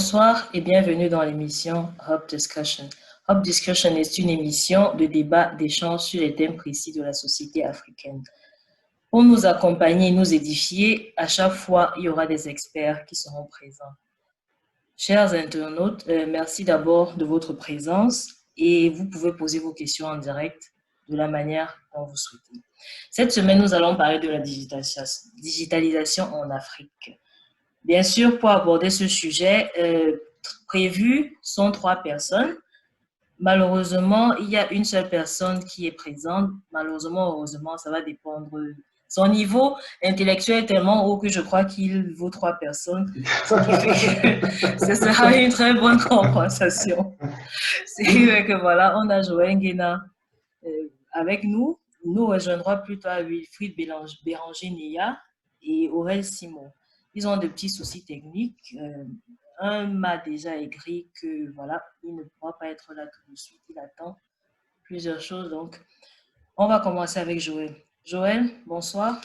Bonsoir et bienvenue dans l'émission Hub Discussion. Hub Discussion est une émission de débat, d'échange sur les thèmes précis de la société africaine. Pour nous accompagner et nous édifier, à chaque fois, il y aura des experts qui seront présents. Chers internautes, merci d'abord de votre présence et vous pouvez poser vos questions en direct de la manière dont vous souhaitez. Cette semaine, nous allons parler de la digitalisation en Afrique. Bien sûr, pour aborder ce sujet, prévu sont 3 personnes. Malheureusement, il y a une seule personne qui est présente. Malheureusement, heureusement, ça va dépendre. Son niveau intellectuel est tellement haut que je crois qu'il vaut 3 personnes. Ce qui fait que ce sera une très bonne compensation. C'est vrai que voilà, on a Joël Nguena avec nous. Nous rejoindrons plutôt à Wilfried Béranger-Neya et Aurel Simon. Ils ont de petits soucis techniques. Un m'a déjà écrit que voilà, il ne pourra pas être là tout de suite. Il attend plusieurs choses. Donc, on va commencer avec Joël. Joël, bonsoir.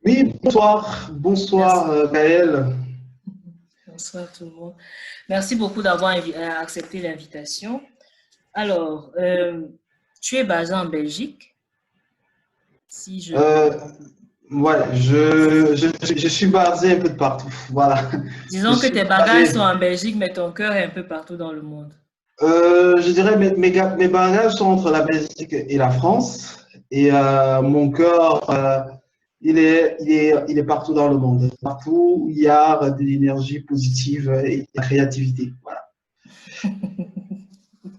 Oui, bonsoir. Bonsoir, Gaël. Bonsoir tout le monde. Merci beaucoup d'avoir accepté l'invitation. Alors, tu es basé en Belgique? Si je... Ouais, je suis basé un peu de partout. Voilà. Disons que tes bagages sont en Belgique, mais ton cœur est un peu partout dans le monde. Je dirais mes bagages sont entre la Belgique et la France. Et mon cœur, il est partout dans le monde. Partout où il y a de l'énergie positive et de la créativité. Voilà.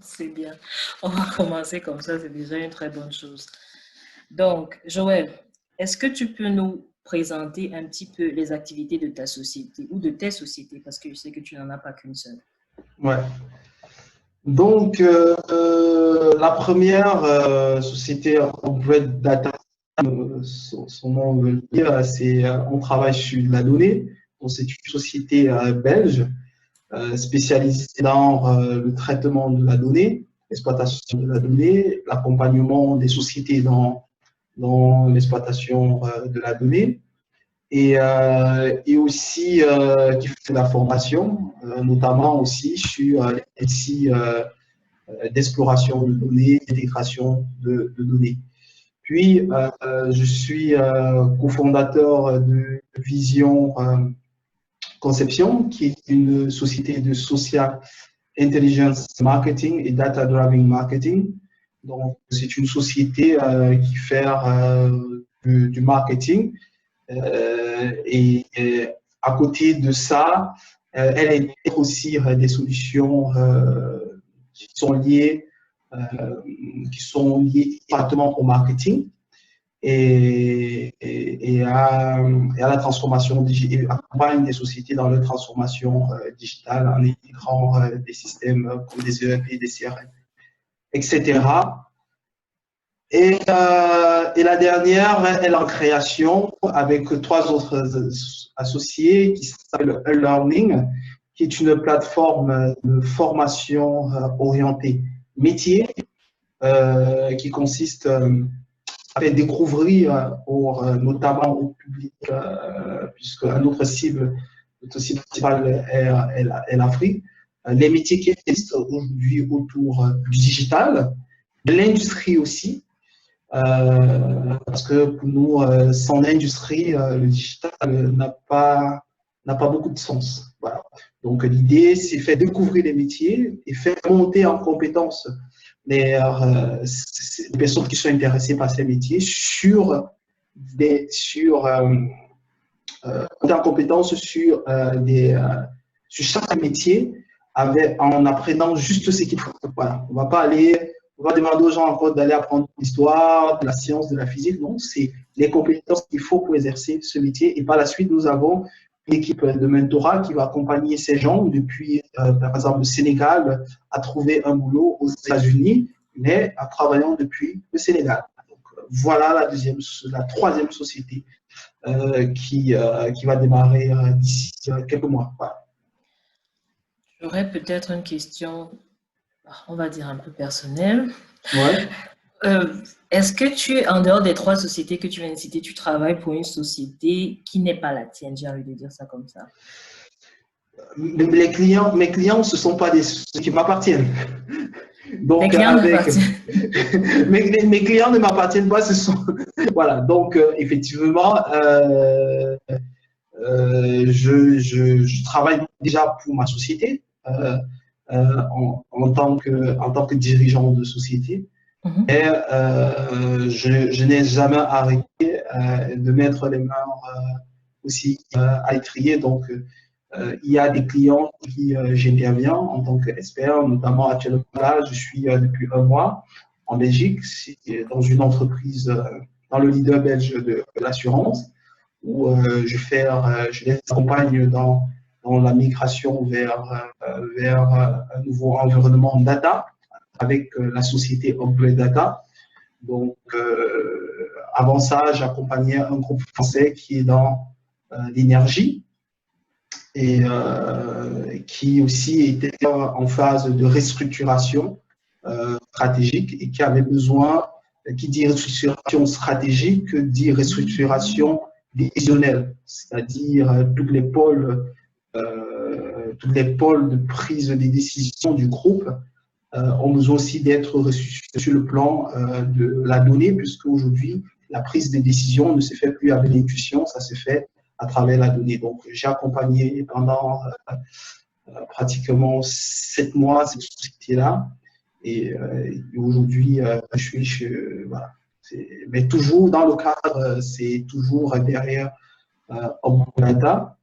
C'est bien. On va commencer comme ça, c'est déjà une très bonne chose. Donc, Joël, est-ce que tu peux nous présenter un petit peu les activités de ta société ou de tes sociétés, parce que je sais que tu n'en as pas qu'une seule. Ouais. Donc, la première société Upgrade Data, son nom veut le dire, c'est on travaille sur la donnée. Donc, c'est une société belge spécialisée dans le traitement de la donnée, l'exploitation de la donnée, l'accompagnement des sociétés dans l'exploitation de la donnée et aussi qui fait de la formation, notamment aussi sur les outils d'exploration de données, d'intégration de données. Puis, je suis cofondateur de Vision Conception, qui est une société de social intelligence marketing et data driving marketing. Donc, c'est une société qui fait du marketing et à côté de ça, elle intègre aussi des solutions qui sont liées directement au marketing et à la transformation digitale, accompagne des sociétés dans leur transformation digitale en intégrant des systèmes comme des ERP, des CRM, etc. Et la dernière, elle est en création avec 3 autres associés qui s'appelle eLearning, qui est une plateforme de formation orientée métier qui consiste à faire découvrir notamment au public, puisque notre cible principale est l'Afrique, les métiers qui existent aujourd'hui autour du digital, de l'industrie aussi, parce que pour nous, sans industrie, le digital n'a pas beaucoup de sens. Voilà. Donc l'idée, c'est faire découvrir les métiers et faire monter en compétences les personnes qui sont intéressées par ces métiers sur monter en compétences sur chaque métier en apprenant juste ce qu'il faut. Voilà. On va demander aux gens encore d'aller apprendre l'histoire, de la science, de la physique. Non, c'est les compétences qu'il faut pour exercer ce métier. Et par la suite, nous avons une équipe de mentorat qui va accompagner ces gens depuis, par exemple, le Sénégal, à trouver un boulot aux États-Unis, mais en travaillant depuis le Sénégal. Donc, voilà la troisième société qui va démarrer d'ici quelques mois. Voilà. J'aurais peut-être une question, on va dire un peu personnelle. Ouais. Est-ce que tu es, en dehors des 3 sociétés que tu viens de citer, tu travailles pour une société qui n'est pas la tienne, j'ai envie de dire ça comme ça? mes clients, ce ne sont pas des sociétés qui m'appartiennent. Donc, Les clients mes clients ne m'appartiennent pas. Voilà. Donc, effectivement, je travaille déjà pour ma société en tant que dirigeant de société. Et je n'ai jamais arrêté de mettre les mains aussi à l'étrier. Donc, il y a des clients qui j'interviens en tant qu'expert, notamment actuellement là, je suis depuis un mois en Belgique, dans une entreprise, dans le leader belge de l'assurance, où je les accompagne dans la migration vers un nouveau environnement data avec la société Upgrade Data. Donc, avant ça, j'accompagnais un groupe français qui est dans l'énergie et qui aussi était en phase de restructuration stratégique et qui avait besoin, qui dit restructuration stratégique, dit restructuration décisionnelle, c'est-à-dire tous les pôles de prise des décisions du groupe ont besoin aussi d'être reçus sur le plan de la donnée, puisque aujourd'hui, la prise de décision ne se fait plus avec l'intuition, ça se fait à travers la donnée. Donc, j'ai accompagné pendant pratiquement 7 mois cette société-là. Et aujourd'hui, voilà. Mais toujours dans le cadre, c'est toujours derrière Upgrade Data.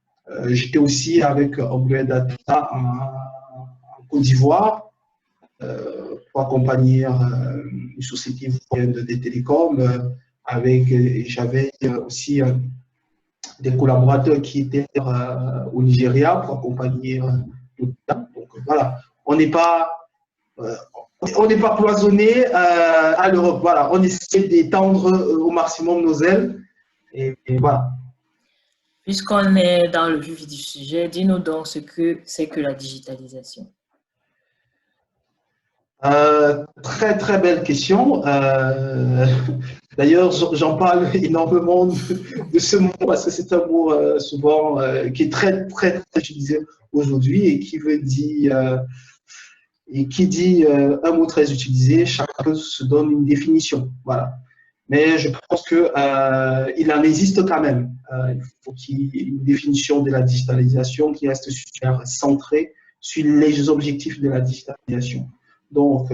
J'étais aussi avec Upgrade Data en Côte d'Ivoire pour accompagner une société des télécoms. J'avais aussi des collaborateurs qui étaient au Nigeria pour accompagner tout ça. Donc voilà, on n'est pas cloisonné à l'Europe. Voilà, on essaie d'étendre au maximum nos ailes et voilà. Puisqu'on est dans le vif du sujet, dis-nous donc ce que c'est que la digitalisation. Très très belle question. D'ailleurs, j'en parle énormément de ce mot parce que c'est un mot souvent qui est très très très utilisé aujourd'hui et qui veut dire un mot très utilisé. Chacun se donne une définition. Voilà. Mais je pense que il en existe quand même. Il faut qu'il y ait une définition de la digitalisation qui reste super centrée sur les objectifs de la digitalisation. Donc,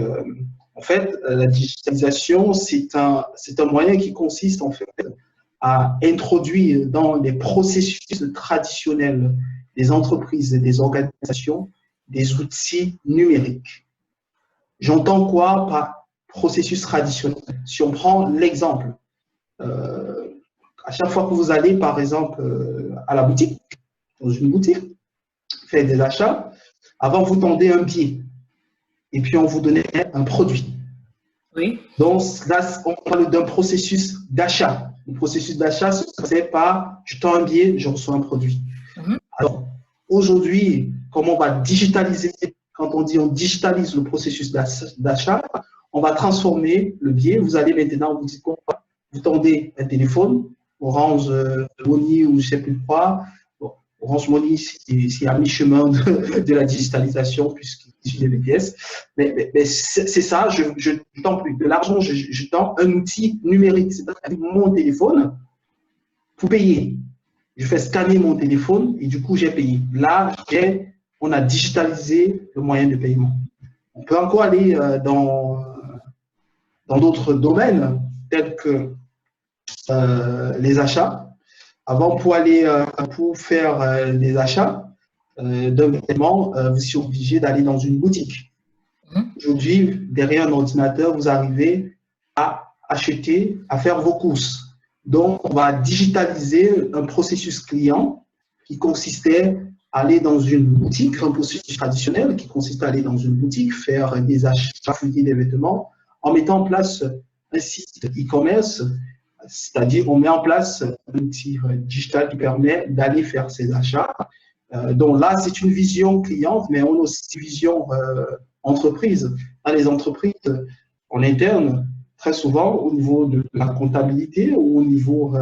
en fait, la digitalisation, c'est un moyen qui consiste en fait à introduire dans les processus traditionnels des entreprises et des organisations des outils numériques. J'entends quoi par processus traditionnel? Si on prend l'exemple, à chaque fois que vous allez, par exemple, à la boutique, dans une boutique, faire des achats, avant vous tendez un billet. Et puis, on vous donnait un produit. Oui. Donc, là, on parle d'un processus d'achat. Le processus d'achat, c'est pas je tends un billet, je reçois un produit. Alors, aujourd'hui, comment on va digitaliser? Quand on dit on digitalise le processus d'achat, on va transformer le billet. Vous allez maintenant, vous dites quoi? Vous tendez un téléphone, Orange Money ou je ne sais plus quoi. Orange Money, c'est à mi-chemin de la digitalisation puisqu'il suit des BTS. Mais c'est ça, je ne tends plus de l'argent, je tends un outil numérique, c'est-à-dire mon téléphone pour payer. Je fais scanner mon téléphone et du coup, j'ai payé. Là, on a digitalisé le moyen de paiement. On peut encore aller dans d'autres domaines tels que les achats. Avant, pour faire des achats d'un vêtement, vous êtes obligé d'aller dans une boutique. Aujourd'hui, derrière un ordinateur, vous arrivez à acheter, à faire vos courses. Donc, on va digitaliser un processus client qui consistait à aller dans une boutique, un processus traditionnel qui consiste à aller dans une boutique, faire des achats, fouiller des vêtements, en mettant en place un site e-commerce. C'est-à-dire, on met en place un outil digital qui permet d'aller faire ses achats. Donc là, c'est une vision cliente, mais on a aussi une vision entreprise. Dans les entreprises, en interne, très souvent, au niveau de la comptabilité ou au niveau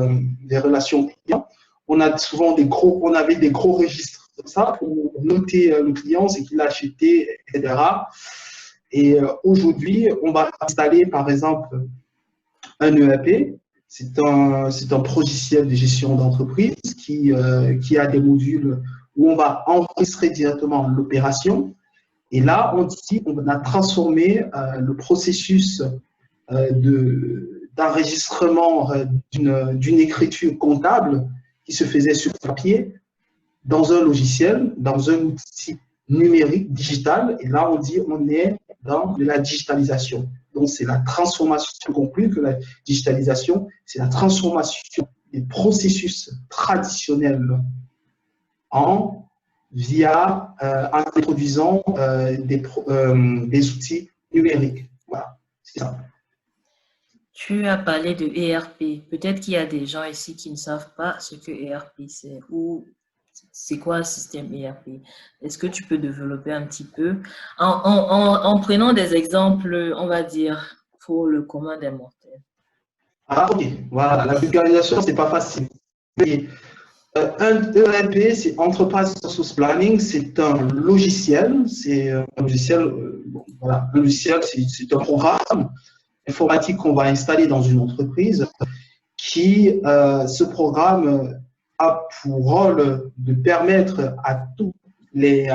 des relations clients, on avait des gros registres. comme ça pour noter le client, ce qu'il a acheté, etc. Et aujourd'hui, on va installer par exemple un ERP. C'est un logiciel de gestion d'entreprise qui a des modules où on va enregistrer directement l'opération. Et là, on a transformé le processus d'enregistrement d'une écriture comptable qui se faisait sur papier dans un logiciel, dans un outil numérique, digital. Et là, on est dans la digitalisation. Donc, c'est la transformation conclue que la digitalisation, c'est la transformation des processus traditionnels en introduisant des outils numériques. Voilà, c'est ça. Tu as parlé de ERP. Peut-être qu'il y a des gens ici qui ne savent pas ce que ERP c'est ou c'est quoi un système ERP. Est-ce que tu peux développer un petit peu en prenant des exemples, on va dire, pour le commun des mortels? Ah, ok. Voilà, la vulgarisation, c'est pas facile. Mais, un ERP, c'est Enterprise Resource Planning, c'est un logiciel. C'est un logiciel, voilà, un logiciel, c'est un programme informatique qu'on va installer dans une entreprise qui, ce programme a pour rôle de permettre à tous les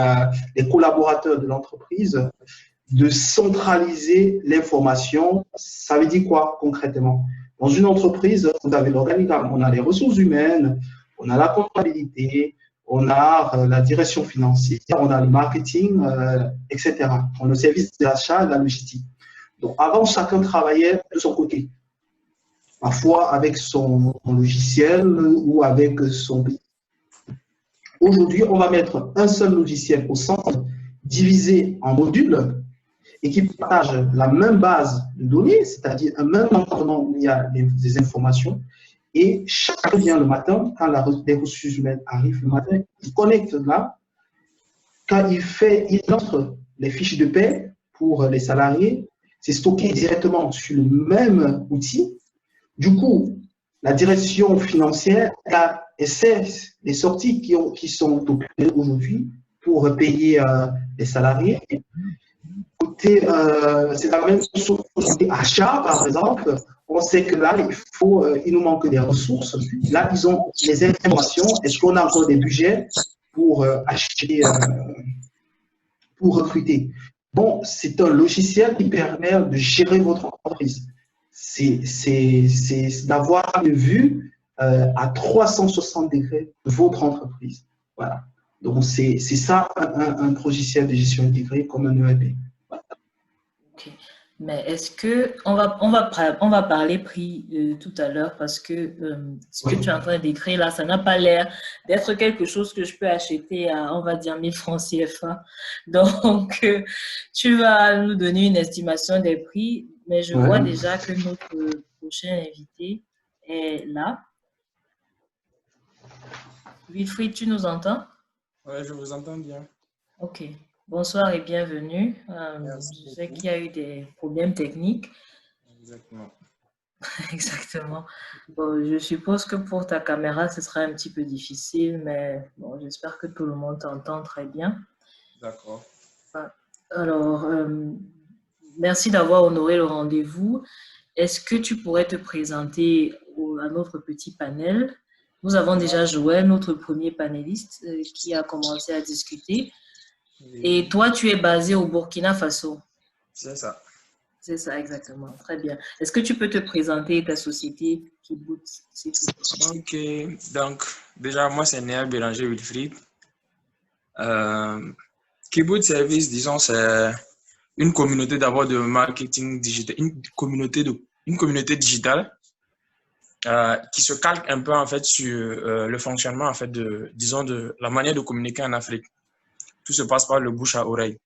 collaborateurs de l'entreprise de centraliser l'information. Ça veut dire quoi concrètement? Dans une entreprise, vous avez l'organigramme, on a les ressources humaines, on a la comptabilité, on a la direction financière, on a le marketing, etc. On a le service d'achat, la logistique. Donc, avant, chacun travaillait de son côté, parfois avec son logiciel ou avec son... Aujourd'hui, on va mettre un seul logiciel au centre, divisé en modules, et qui partagent la même base de données, c'est-à-dire un même environnement où il y a des informations, et chacun vient le matin, quand les ressources humaines arrivent le matin, il se connecte là, quand il entre les fiches de paie pour les salariés, c'est stocké directement sur le même outil. Du coup, la direction financière essaie les sorties qui sont opérées aujourd'hui pour payer les salariés. Côté, c'est la même chose côté achat, par exemple. On sait que là, il nous manque des ressources. Là, ils ont les informations. Est-ce qu'on a encore des budgets pour acheter, pour recruter? Bon, c'est un logiciel qui permet de gérer votre entreprise. C'est d'avoir une vue à 360 degrés de votre entreprise. Voilà. Donc, c'est ça un logiciel de gestion intégrée comme un ERP. Okay. Mais est-ce que on va parler prix tout à l'heure parce que ce que tu es en train d'écrire là, ça n'a pas l'air d'être quelque chose que je peux acheter à, on va dire, 1000 francs CFA. Donc, tu vas nous donner une estimation des prix, mais je vois déjà que notre prochain invité est là. Wilfried, tu nous entends? Oui, je vous entends bien. Ok. Bonsoir et bienvenue. Je sais qu'il y a eu des problèmes techniques. Exactement. Exactement. Bon, je suppose que pour ta caméra, ce sera un petit peu difficile, mais bon, j'espère que tout le monde t'entend très bien. D'accord. Alors, merci d'avoir honoré le rendez-vous. Est-ce que tu pourrais te présenter à notre petit panel? Nous avons déjà Joël, notre premier panéliste, qui a commencé à discuter. Oui. Et toi, tu es basé au Burkina Faso. C'est ça. C'est ça, exactement. Très bien. Est-ce que tu peux te présenter ta société Kibbutz? Ok. Donc, déjà, moi, c'est Néa Bélanger Wilfried. Kibbutz Service, disons, c'est une communauté d'abord de marketing digital, une communauté digitale qui se calque un peu en fait sur le fonctionnement en fait de la manière de communiquer en Afrique. Tout se passe par le bouche à oreille.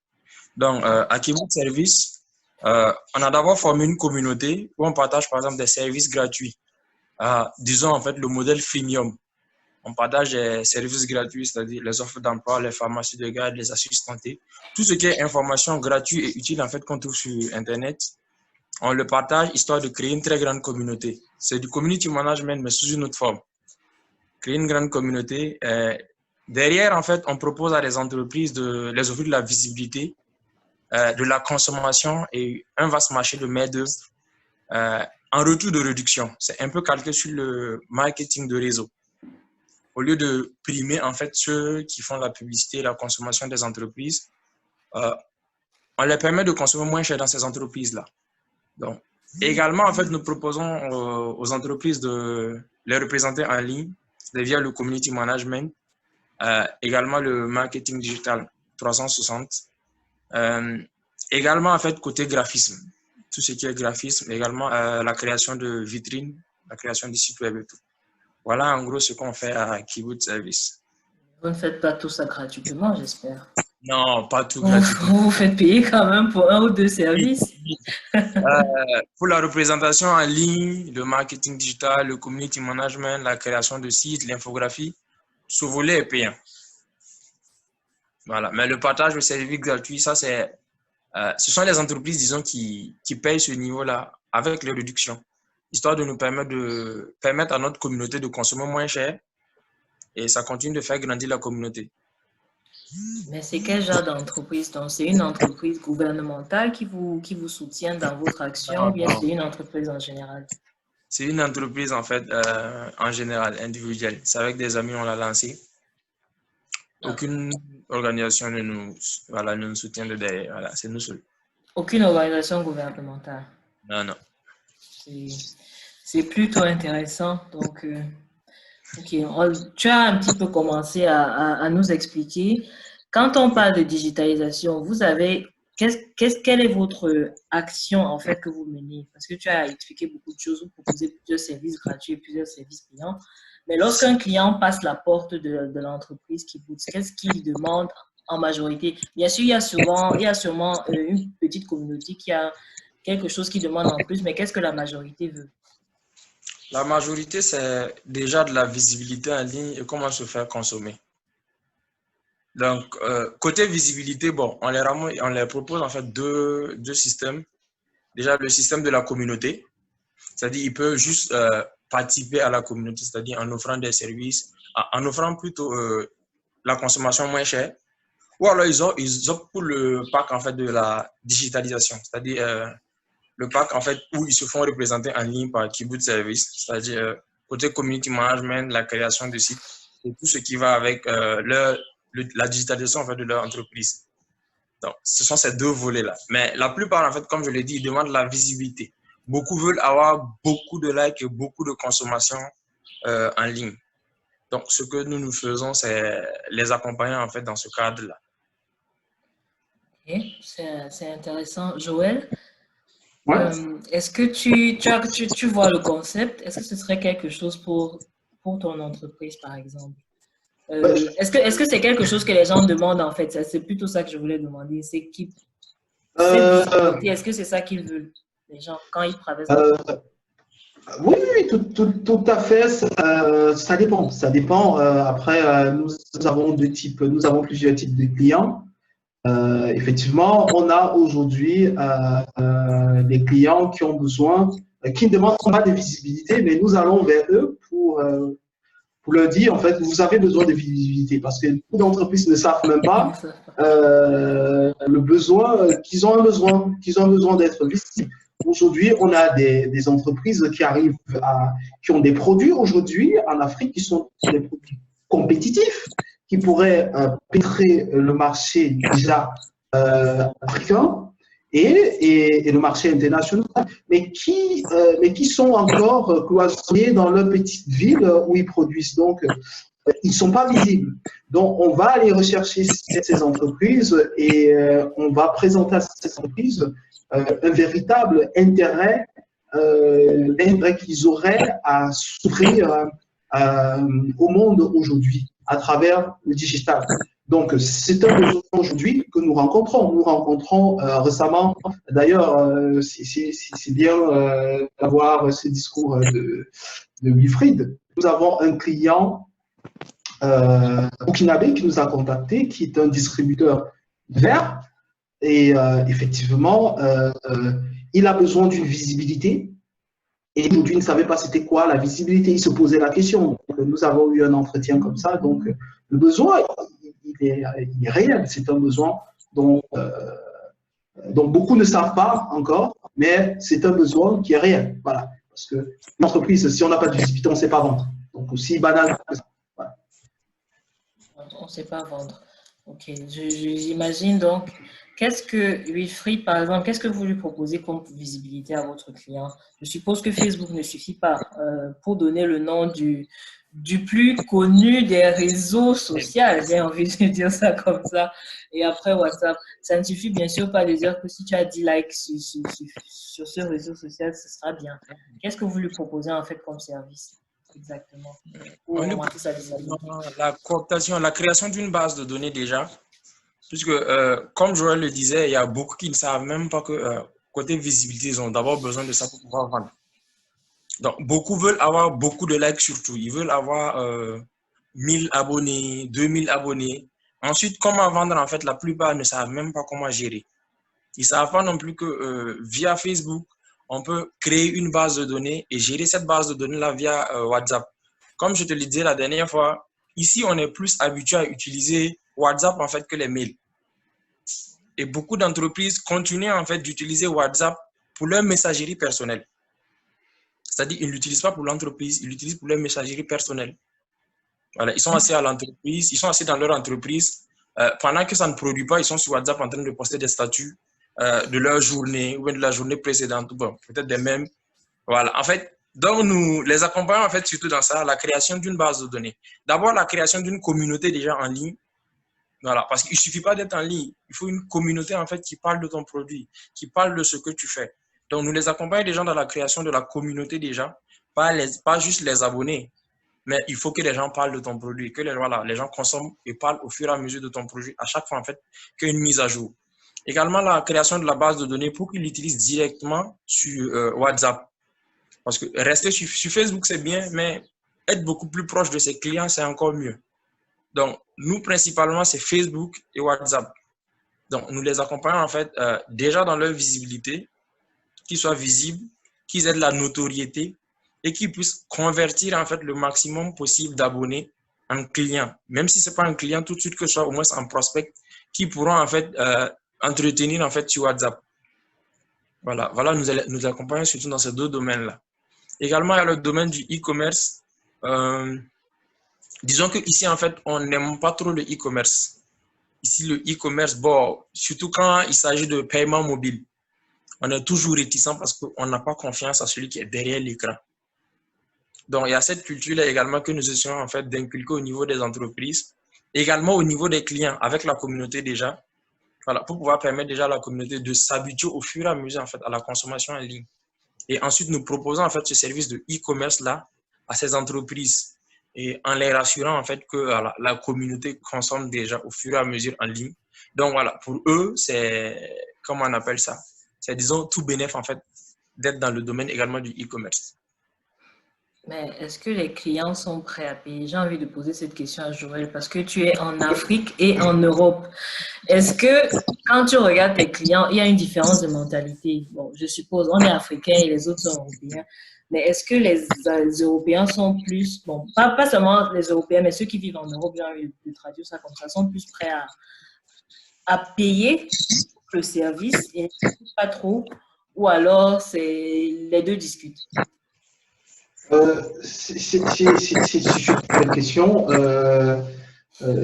Donc, à Kibbutz Service, on a d'abord formé une communauté où on partage par exemple des services gratuits. Disons en fait le modèle freemium. On partage des services gratuits, c'est-à-dire les offres d'emploi, les pharmacies de garde, les assistantés. Tout ce qui est information gratuite et utile en fait qu'on trouve sur Internet, on le partage histoire de créer une très grande communauté. C'est du community management mais sous une autre forme. Créer une grande communauté Derrière, en fait, on propose à les entreprises de les offrir de la visibilité, de la consommation et un vaste marché de main-d'œuvre en retour de réduction. C'est un peu calqué sur le marketing de réseau. Au lieu de primer, en fait, ceux qui font la publicité et la consommation des entreprises, on leur permet de consommer moins cher dans ces entreprises-là. Donc, également, en fait, nous proposons aux entreprises de les représenter en ligne via le community management, également le marketing digital 360, également, en fait, côté graphisme, tout ce qui est graphisme, également la création de vitrines, la création de sites web et tout. Voilà, en gros, ce qu'on fait à Kiboot Service. Vous ne faites pas tout ça gratuitement, j'espère. Non, pas tout gratuitement. Vous vous faites payer quand même pour un ou deux services. Pour la représentation en ligne, le marketing digital, le community management, la création de sites, l'infographie, ce volet est payant. Voilà. Mais le partage de services gratuits, ça, c'est, ce sont les entreprises, disons, qui payent ce niveau-là avec les réductions, histoire de nous permettre à notre communauté de consommer moins cher et ça continue de faire grandir la communauté. Mais c'est quel genre d'entreprise? Donc, c'est une entreprise gouvernementale qui vous soutient dans votre action ou bien c'est une entreprise en général? C'est une entreprise, en fait, en général, individuelle. C'est avec des amis, on l'a lancé. Aucune organisation ne nous soutient de derrière. Voilà, c'est nous seuls. Aucune organisation gouvernementale? Non, non. C'est plutôt intéressant. Donc, okay. Tu as un petit peu commencé à nous expliquer. Quand on parle de digitalisation, vous avez, quelle est votre action en fait que vous menez? Parce que tu as expliqué beaucoup de choses, vous proposez plusieurs services gratuits, plusieurs services payants. Mais lorsqu'un client passe la porte de l'entreprise Kiboot, qu'est-ce qu'il demande en majorité? Bien sûr, il y a sûrement une petite communauté qui a quelque chose qui demande en plus, mais qu'est-ce que la majorité veut? La majorité, c'est déjà de la visibilité en ligne et comment se faire consommer. Donc, côté visibilité, bon, on les propose en fait deux systèmes. Déjà, le système de la communauté, c'est-à-dire il peut juste participer à la communauté, c'est-à-dire en offrant des services, en offrant plutôt la consommation moins chère. Ou alors, ils optent pour le pack en fait de la digitalisation, c'est-à-dire le pack en fait où ils se font représenter en ligne par Kiboot Service, c'est-à-dire côté community management, la création de sites et tout ce qui va avec la digitalisation en fait de leur entreprise. Donc, ce sont ces deux volets-là. Mais la plupart, en fait, comme je l'ai dit, ils demandent la visibilité. Beaucoup veulent avoir beaucoup de likes et beaucoup de consommation en ligne. Donc, ce que nous faisons, c'est les accompagner en fait dans ce cadre-là. Ok, c'est intéressant. Joël, Ouais. est-ce que tu vois le concept? Est-ce que ce serait quelque chose pour ton entreprise, par exemple? Est-ce que c'est quelque chose que les gens demandent en fait? C'est plutôt ça que je voulais demander. C'est est-ce que c'est ça qu'ils veulent, les gens, quand ils traversent? Oui, tout à fait. Ça dépend. Ça dépend. Après, nous avons deux types. Nous avons plusieurs types de clients. Effectivement, on a aujourd'hui des clients qui ont besoin, qui ne demandent pas de visibilité, mais nous allons vers eux pour leur dire, en fait, vous avez besoin de visibilité parce que beaucoup d'entreprises ne savent même pas le besoin, qu'ils ont besoin d'être visibles. Aujourd'hui, on a des entreprises qui ont des produits aujourd'hui en Afrique qui sont des produits compétitifs, qui pourraient pénétrer le marché déjà africain et le marché international, mais qui sont encore cloisonnés dans leur petite ville où ils produisent. Donc, ils ne sont pas visibles. Donc, on va aller rechercher ces entreprises et on va présenter à ces entreprises un véritable intérêt, l'intérêt qu'ils auraient à s'ouvrir au monde aujourd'hui à travers le digital. Donc, c'est un besoin aujourd'hui que nous rencontrons. Nous rencontrons récemment, d'ailleurs, c'est bien d'avoir ce discours de Wilfried. Nous avons un client burkinabé qui nous a contacté, qui est un distributeur vert. Et effectivement, il a besoin d'une visibilité Et aujourd'hui, il ne savait pas c'était quoi la visibilité. Il se posait la question. Donc, nous avons eu un entretien comme ça. Donc, le besoin, il est réel. C'est un besoin dont, donc beaucoup ne savent pas encore, mais c'est un besoin qui est réel. Voilà. Parce que une entreprise, si on n'a pas de visibilité, on ne sait pas vendre. Donc, aussi banal que ça. Voilà. On ne sait pas vendre. Ok, j'imagine donc. Qu'est-ce que Wilfried, par exemple, qu'est-ce que vous lui proposez comme visibilité à votre client? Je suppose que Facebook ne suffit pas pour donner le nom du plus connu des réseaux sociaux, j'ai envie de dire ça comme ça. Et après WhatsApp, ça ne suffit bien sûr pas de dire que si tu as 10 likes sur ce réseau social, ce sera bien. Qu'est-ce que vous lui proposez en fait comme service exactement pour augmenter sa visibilité? La cooptation, la création d'une base de données déjà. Puisque, comme Joël le disait, il y a beaucoup qui ne savent même pas que côté visibilité, ils ont d'abord besoin de ça pour pouvoir vendre. Donc, beaucoup veulent avoir beaucoup de likes surtout. Ils veulent avoir 1000 abonnés, 2000 abonnés. Ensuite, comment vendre, en fait, la plupart ne savent même pas comment gérer. Ils ne savent pas non plus que via Facebook, on peut créer une base de données et gérer cette base de données-là via WhatsApp. Comme je te le disais la dernière fois, ici, on est plus habitué à utiliser WhatsApp en fait que les mails. Et beaucoup d'entreprises continuent en fait d'utiliser WhatsApp pour leur messagerie personnelle. C'est-à-dire qu'ils ne l'utilisent pas pour l'entreprise, ils l'utilisent pour leur messagerie personnelle. Voilà, ils sont assis à l'entreprise, ils sont assis dans leur entreprise. Pendant que ça ne produit pas, ils sont sur WhatsApp en train de poster des statuts de leur journée ou de la journée précédente, bon, peut-être des mêmes. Voilà, en fait, donc nous les accompagnons en fait surtout dans ça, la création d'une base de données. D'abord, la création d'une communauté déjà en ligne. Voilà, parce qu'il ne suffit pas d'être en ligne. Il faut une communauté en fait qui parle de ton produit, qui parle de ce que tu fais. Donc, nous les accompagnons déjà dans la création de la communauté déjà, pas juste les abonnés, mais il faut que les gens parlent de ton produit, que les gens consomment et parlent au fur et à mesure de ton produit à chaque fois en fait qu'il y a une mise à jour. Également, la création de la base de données pour qu'ils l'utilisent directement sur WhatsApp. Parce que rester sur Facebook, c'est bien, mais être beaucoup plus proche de ses clients, c'est encore mieux. Donc, nous, principalement, c'est Facebook et WhatsApp. Donc, nous les accompagnons, en fait, déjà dans leur visibilité, qu'ils soient visibles, qu'ils aient de la notoriété et qu'ils puissent convertir, en fait, le maximum possible d'abonnés en clients. Même si ce n'est pas un client tout de suite, que ce soit au moins en prospect, qui pourront, en fait, entretenir, en fait, sur WhatsApp. Voilà, nous accompagnons surtout dans ces deux domaines-là. Également, il y a le domaine du e-commerce. Disons qu'ici, en fait, on n'aime pas trop le e-commerce. Ici, le e-commerce, bon, surtout quand il s'agit de paiement mobile, on est toujours réticent parce qu'on n'a pas confiance à celui qui est derrière l'écran. Donc, il y a cette culture-là également que nous essayons en fait d'inculquer au niveau des entreprises, également au niveau des clients, avec la communauté déjà, voilà, pour pouvoir permettre déjà à la communauté de s'habituer au fur et à mesure en fait, à la consommation en ligne. Et ensuite, nous proposons en fait ce service de e-commerce-là à ces entreprises et en les rassurant en fait que la communauté consomme déjà au fur et à mesure en ligne. Donc voilà, pour eux, c'est, comment on appelle ça? C'est, disons, tout bénéfice en fait d'être dans le domaine également du e-commerce. Mais est-ce que les clients sont prêts à payer? J'ai envie de poser cette question à Joël parce que tu es en Afrique et en Europe. Est-ce que quand tu regardes tes clients, il y a une différence de mentalité? Bon, je suppose, on est africain et les autres sont européens. Mais est-ce que les Européens sont plus, bon, pas seulement les Européens, mais ceux qui vivent en Europe, j'ai envie de traduire ça comme ça, sont plus prêts à payer le service et pas trop, ou alors les deux discutent? C'est une question.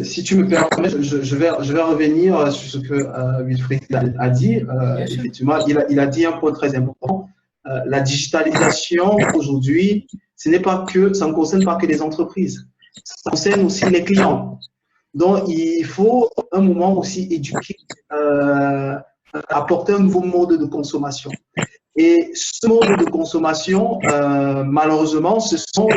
Si tu me permets, je vais revenir sur ce que Wilfried a dit. Effectivement, il a dit un point très important. La digitalisation aujourd'hui, ça ne concerne pas que les entreprises, ça concerne aussi les clients. Donc, il faut un moment aussi éduquer, apporter un nouveau mode de consommation. Et ce mode de consommation, malheureusement, ce sont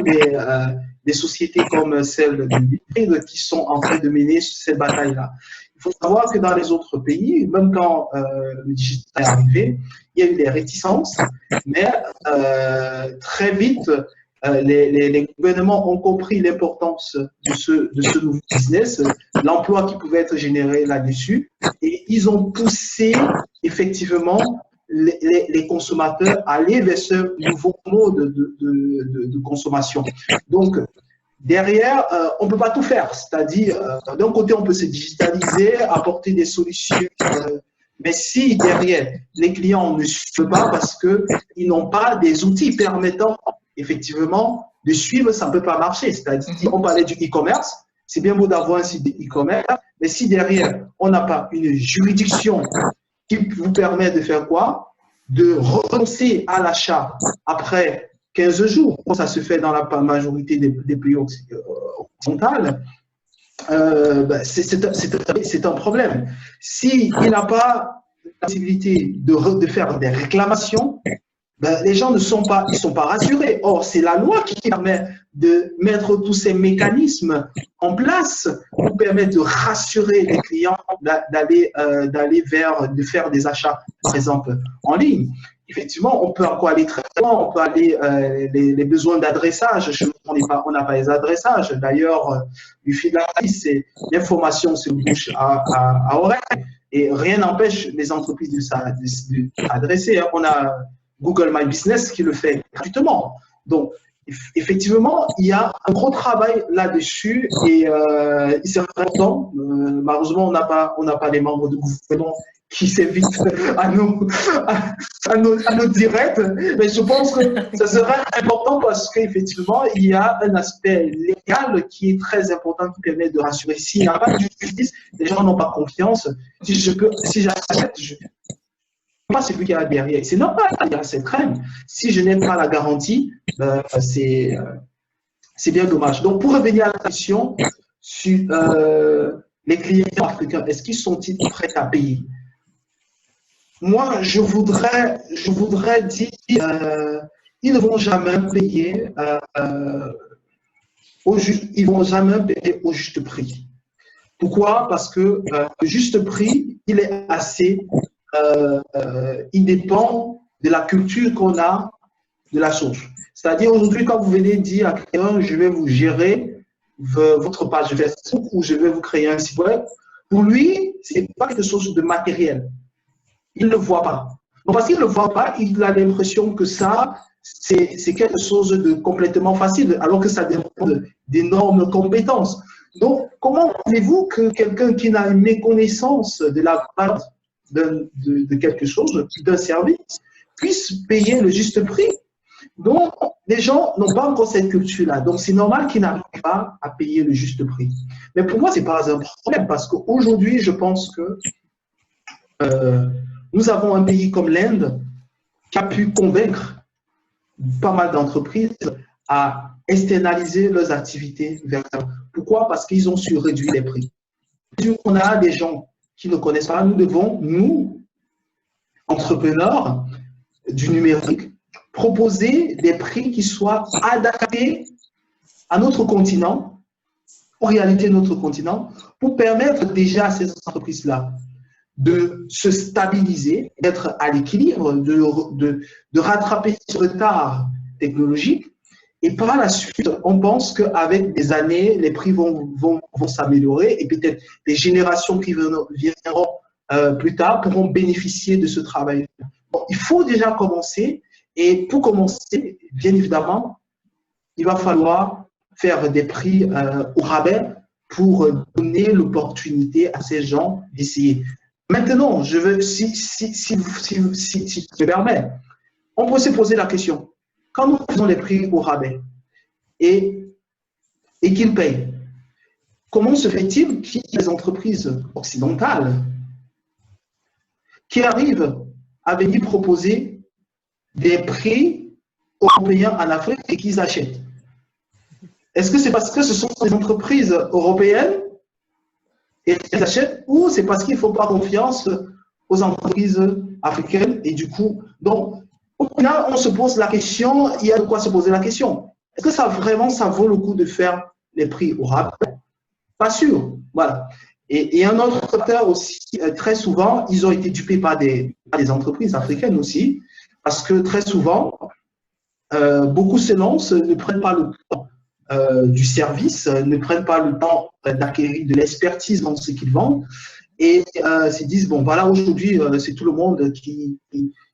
des sociétés comme celle de Wilfried qui sont en train de mener cette bataille-là. Il faut savoir que dans les autres pays, même quand le digital est arrivé, il y a eu des réticences, mais très vite, les gouvernements ont compris l'importance de ce nouveau business, l'emploi qui pouvait être généré là-dessus, et ils ont poussé effectivement les consommateurs aller vers ce nouveau mode de consommation. Donc, derrière, on ne peut pas tout faire. C'est-à-dire, d'un côté, on peut se digitaliser, apporter des solutions, mais si derrière, les clients ne suivent pas parce qu'ils n'ont pas des outils permettant effectivement de suivre, ça ne peut pas marcher. C'est-à-dire, si on parlait du e-commerce, c'est bien beau d'avoir un site de e-commerce, mais si derrière, on n'a pas une juridiction qui vous permet de faire quoi? De renoncer à l'achat après 15 jours, ça se fait dans la majorité des pays occidentaux, c'est un problème. S'il n'a pas la possibilité de faire des réclamations, les gens ne sont pas, rassurés. Or, c'est la loi qui permet de mettre tous ces mécanismes en place pour permettre de rassurer les clients de faire des achats, par exemple, en ligne. Effectivement, on peut encore aller très loin, on peut aller les besoins d'adressage. On n'a pas les adressages. D'ailleurs, du fil de la vie, c'est l'information se bouche à oreille. Et rien n'empêche les entreprises de s'adresser. On a Google My Business qui le fait gratuitement. Donc, effectivement, il y a un gros travail là-dessus et c'est important. Malheureusement, on n'a pas les membres du gouvernement qui s'invitent à nos directs, mais je pense que ça serait important parce qu'effectivement, il y a un aspect légal qui est très important qui permet de rassurer. S'il n'y a pas de justice, les gens n'ont pas confiance. Si j'achète, pas celui qui est derrière. C'est normal, il y a cette règle. Si je n'ai pas la garantie, c'est bien dommage. Donc, pour revenir à la question sur les clients africains, est-ce qu'ils sont-ils prêts à payer? Moi, je voudrais dire ils ne vont jamais payer ils vont jamais payer au juste prix. Pourquoi? Parce que le juste prix, il est assez il dépend de la culture qu'on a de la chose. C'est-à-dire aujourd'hui, quand vous venez dire à quelqu'un, je vais vous gérer votre page Facebook ou je vais vous créer un site web, pour lui, ce n'est pas quelque chose de matériel. Il ne le voit pas. Donc, parce qu'il ne le voit pas, il a l'impression que ça, c'est quelque chose de complètement facile, alors que ça dépend d'énormes compétences. Donc, comment voulez-vous que quelqu'un qui n'a une méconnaissance de la valeur de quelque chose, d'un service, puisse payer le juste prix? Donc, les gens n'ont pas encore cette culture-là. Donc, c'est normal qu'ils n'arrivent pas à payer le juste prix. Mais pour moi, ce n'est pas un problème parce qu'aujourd'hui, je pense que nous avons un pays comme l'Inde qui a pu convaincre pas mal d'entreprises à externaliser leurs activités vers ça. Pourquoi? Parce qu'ils ont su réduire les prix. On a des gens qui ne connaissent pas, nous devons, nous, entrepreneurs du numérique, proposer des prix qui soient adaptés à notre continent, aux réalités de notre continent, pour permettre déjà à ces entreprises-là de se stabiliser, d'être à l'équilibre, de rattraper ce retard technologique. Et par la suite, on pense qu'avec des années, les prix vont s'améliorer et peut-être les générations qui viendront plus tard pourront bénéficier de ce travail. Bon, il faut déjà commencer et pour commencer, bien évidemment, il va falloir faire des prix au rabais pour donner l'opportunité à ces gens d'essayer. Maintenant, je veux, si tu me permets, on peut se poser la question. Quand nous faisons les prix au rabais et qu'ils payent, comment se fait-il qu'il y ait des entreprises occidentales qui arrivent à venir proposer des prix européens en Afrique et qu'ils achètent? Est-ce que c'est parce que ce sont des entreprises européennes et qu'elles achètent ou c'est parce qu'ils ne font pas confiance aux entreprises africaines et du coup, donc, au final, on se pose la question, il y a de quoi se poser la question. Est-ce que ça vaut le coup de faire les prix au rabais? Pas sûr. Voilà. Et un autre facteur aussi, très souvent, ils ont été dupés par des entreprises africaines aussi, parce que très souvent, beaucoup se lancent, ne prennent pas le temps du service, ne prennent pas le temps d'acquérir de l'expertise dans ce qu'ils vendent et se disent, bon, voilà, aujourd'hui, c'est tout le monde qui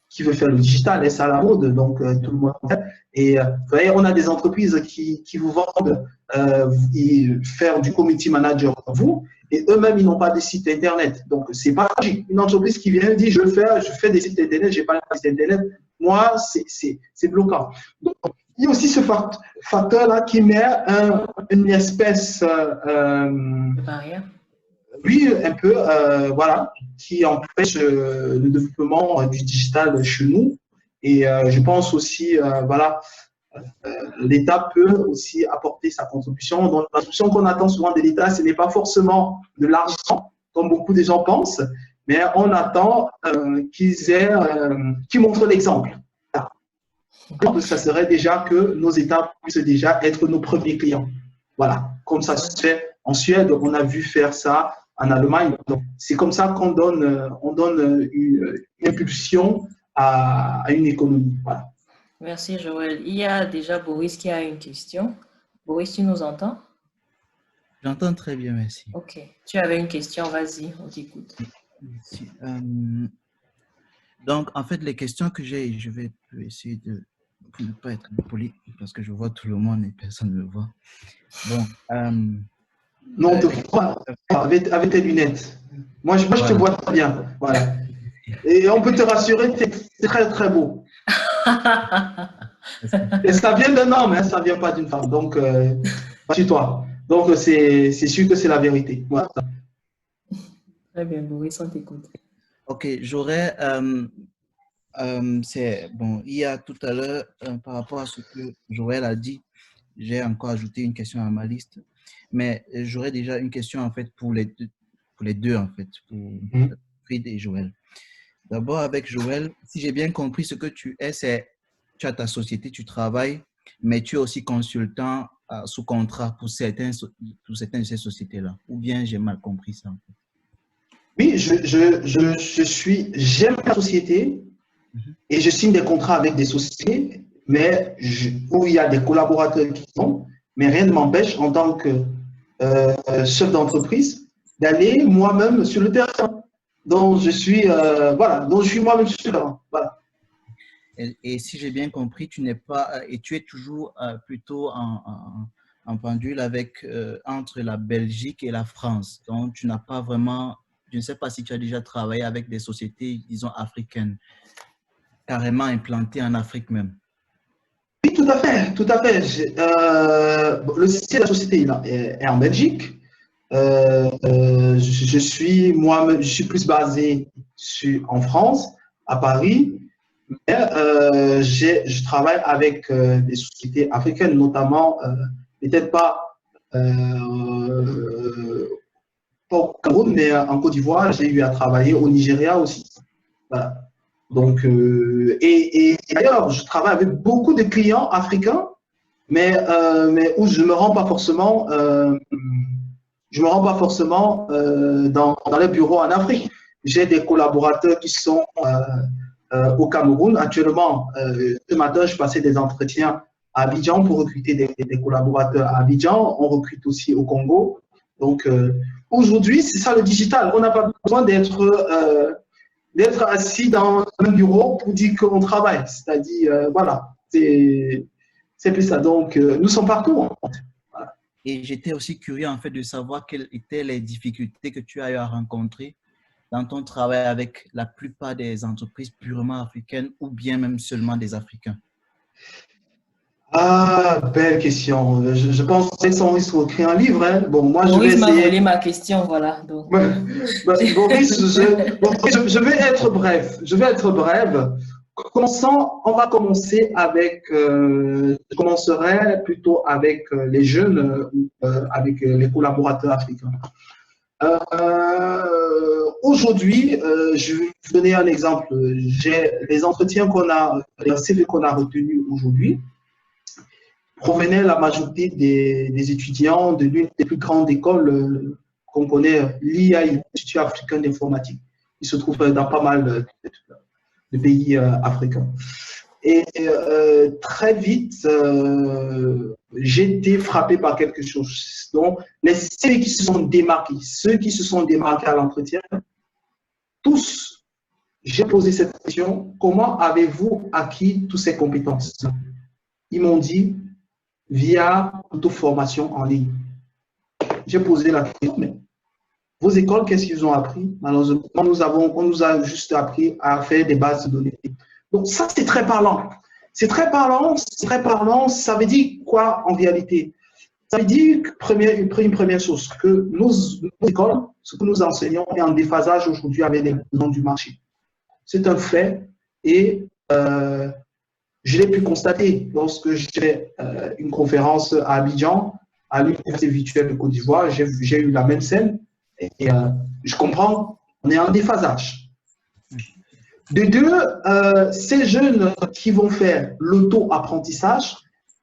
qui veut faire le digital, et c'est à la mode, donc tout le monde fait. Et vous voyez, on a des entreprises qui vous vendent faire du community manager pour vous, et eux-mêmes, ils n'ont pas de site internet. Donc, c'est pas logique. Une entreprise qui vient et dit, je fais des sites internet, j'ai pas de site internet. Moi, c'est bloquant. Donc, il y a aussi ce facteur-là qui met une espèce barrière. oui, un peu, voilà, qui empêche le développement du digital chez nous. Et je pense aussi, voilà, l'État peut aussi apporter sa contribution. Donc, la contribution qu'on attend souvent de l'État, ce n'est pas forcément de l'argent, comme beaucoup de gens pensent, mais on attend qu'ils montrent l'exemple. Donc, ça serait déjà que nos États puissent déjà être nos premiers clients. Voilà, comme ça se fait en Suède, on a vu faire ça en Allemagne. Donc, c'est comme ça qu'on donne, une impulsion à une économie. Voilà. Merci, Joël. Il y a déjà Boris qui a une question. Boris, tu nous entends? J'entends très bien, merci. Ok. Tu avais une question, vas-y, on t'écoute. Merci. Donc, en fait, les questions que j'ai, je vais essayer de ne pas être poli parce que je vois tout le monde et personne ne me voit. Bon. Non, avec tes lunettes. Moi, je te vois très bien. Voilà. Et on peut te rassurer, c'est très, très beau. Et ça vient d'un homme, hein, ça ne vient pas d'une femme. Donc, toi. Donc, c'est sûr que c'est la vérité. Voilà. Très bien, Boris, on t'écoute. Ok, j'aurais. Bon, il y a tout à l'heure, par rapport à ce que Joël a dit, j'ai encore ajouté une question à ma liste. Mais j'aurais déjà une question, en fait, pour les deux en fait, pour Fred et Joël. D'abord, avec Joël, si j'ai bien compris, ce que tu es, c'est tu as ta société, tu travailles, mais tu es aussi consultant sous contrat pour certaines de ces sociétés-là. Ou bien j'ai mal compris ça? En fait. Oui, j'aime la société et je signe des contrats avec des sociétés, mais où il y a des collaborateurs qui sont, mais rien ne m'empêche en tant que chef d'entreprise d'aller moi-même sur le terrain. Donc je suis moi-même sur le terrain. Voilà. Et si j'ai bien compris, tu n'es pas et tu es toujours plutôt en pendule avec entre la Belgique et la France. Donc tu n'as pas vraiment, je ne sais pas si tu as déjà travaillé avec des sociétés, disons africaines, carrément implantées en Afrique même. Oui, tout à fait, tout à fait. Le siège de la société est en Belgique. Je suis plus basé en France, à Paris. Mais je travaille avec des sociétés africaines, notamment, peut-être pas au Cameroun, mais en Côte d'Ivoire. J'ai eu à travailler au Nigeria aussi. Voilà. Donc, et d'ailleurs, je travaille avec beaucoup de clients africains, mais où je ne me rends pas forcément, dans les bureaux en Afrique. J'ai des collaborateurs qui sont au Cameroun. Actuellement, ce matin, je passais des entretiens à Abidjan pour recruter des collaborateurs à Abidjan. On recrute aussi au Congo. Donc, aujourd'hui, c'est ça le digital. On n'a pas besoin d'être assis dans un bureau pour dire qu'on travaille. C'est-à-dire, voilà, c'est plus ça. Donc, nous sommes partout. En fait. Voilà. Et j'étais aussi curieux, en fait, de savoir quelles étaient les difficultés que tu as eu à rencontrer dans ton travail avec la plupart des entreprises purement africaines ou bien même seulement des Africains. Ah, belle question. Je pense que ça, il faut écrire un livre. Hein. Bon, moi, Boris je vais essayer. m'a volé ma question, voilà. Donc. Boris, je vais être bref. Je vais être bref. On va commencer avec. Je commencerai plutôt avec les jeunes, avec les collaborateurs africains. Aujourd'hui, je vais vous donner un exemple. J'ai les entretiens les CV qu'on a retenus aujourd'hui provenaient la majorité des étudiants de l'une des plus grandes écoles qu'on connaît, l'IAI, l'Institut africain d'informatique. Il se trouve dans pas mal de pays africains. Et très vite, j'ai été frappé par quelque chose. Donc, les CV qui se sont démarqués, ceux qui se sont démarqués à l'entretien, tous j'ai posé cette question, comment avez-vous acquis toutes ces compétences? Ils m'ont dit, via auto-formation en ligne. J'ai posé la question, mais vos écoles, qu'est-ce qu'ils ont appris? Malheureusement, on nous a juste appris à faire des bases de données. Donc ça, c'est très parlant. C'est très parlant, c'est très parlant. Ça veut dire quoi en réalité? Ça veut dire une première chose, que nos écoles, ce que nous enseignons est en déphasage aujourd'hui avec les besoins du marché. C'est un fait et je l'ai pu constater lorsque j'ai une conférence à Abidjan, à l'Université virtuelle de Côte d'Ivoire. J'ai eu la même scène et je comprends, on est en déphasage. De deux, ces jeunes qui vont faire l'auto-apprentissage,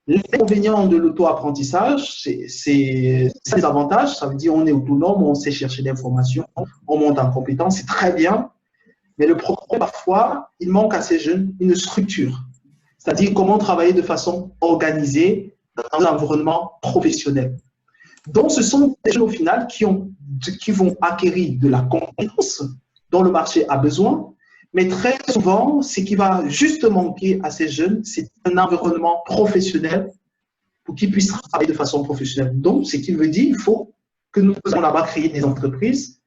l'inconvénient de l'auto-apprentissage, c'est les avantages. Ça veut dire on est autonome, on sait chercher l'information, on monte en compétence, c'est très bien. Mais le problème, parfois, il manque à ces jeunes une structure. C'est-à-dire comment travailler de façon organisée dans un environnement professionnel. Donc, ce sont des jeunes au final qui vont acquérir de la compétence dont le marché a besoin. Mais très souvent, ce qui va juste manquer à ces jeunes, c'est un environnement professionnel pour qu'ils puissent travailler de façon professionnelle. Donc, ce qui veut dire qu'il faut que nous allons là-bas créer des entreprises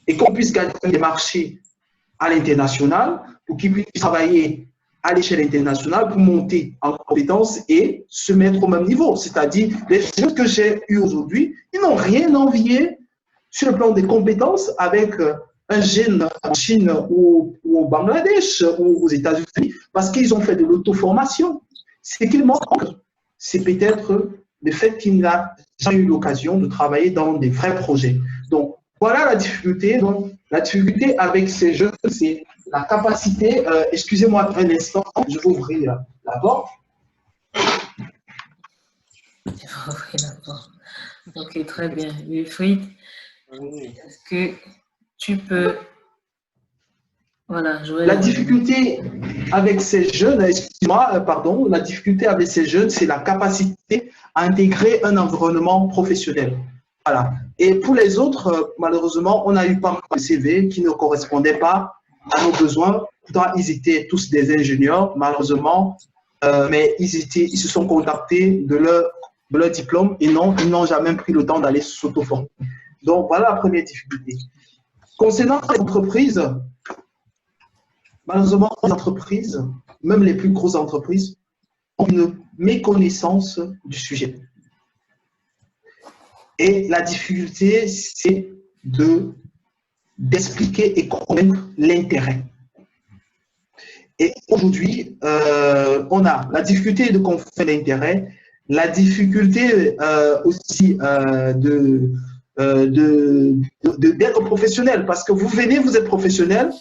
et qu'on puisse gagner des marchés à l'international pour qu'ils puissent travailler à l'échelle internationale pour monter en compétences et se mettre au même niveau. C'est-à-dire, les jeunes que j'ai eus aujourd'hui, ils n'ont rien envié sur le plan des compétences avec un jeune en Chine ou au Bangladesh ou aux États-Unis parce qu'ils ont fait de l'auto-formation. Ce qu'il manque, c'est peut-être le fait qu'il n'a jamais eu l'occasion de travailler dans des vrais projets. Donc, voilà la difficulté. Donc, la difficulté avec ces jeunes, c'est la capacité. Excusez-moi un instant, je vais ouvrir la porte. Tu vas ouvrir la porte. Ok, très bien. Wilfried, est-ce que tu peux. Voilà, La difficulté avec ces jeunes, excusez-moi, pardon, la difficulté avec ces jeunes, c'est la capacité à intégrer un environnement professionnel. Voilà. Et pour les autres, malheureusement, on a eu pas mal de CV qui ne correspondaient pas à nos besoins. Pourtant, ils étaient tous des ingénieurs, malheureusement, mais ils se sont contactés de leur diplôme et non, ils n'ont jamais pris le temps d'aller s'auto-former. Donc, voilà la première difficulté. Concernant les entreprises, malheureusement, les entreprises, même les plus grosses entreprises, ont une méconnaissance du sujet. Et la difficulté, c'est d'expliquer et convaincre l'intérêt. Et aujourd'hui, on a la difficulté de convaincre l'intérêt, la difficulté aussi d'être professionnel. Parce que vous venez, vous êtes professionnel,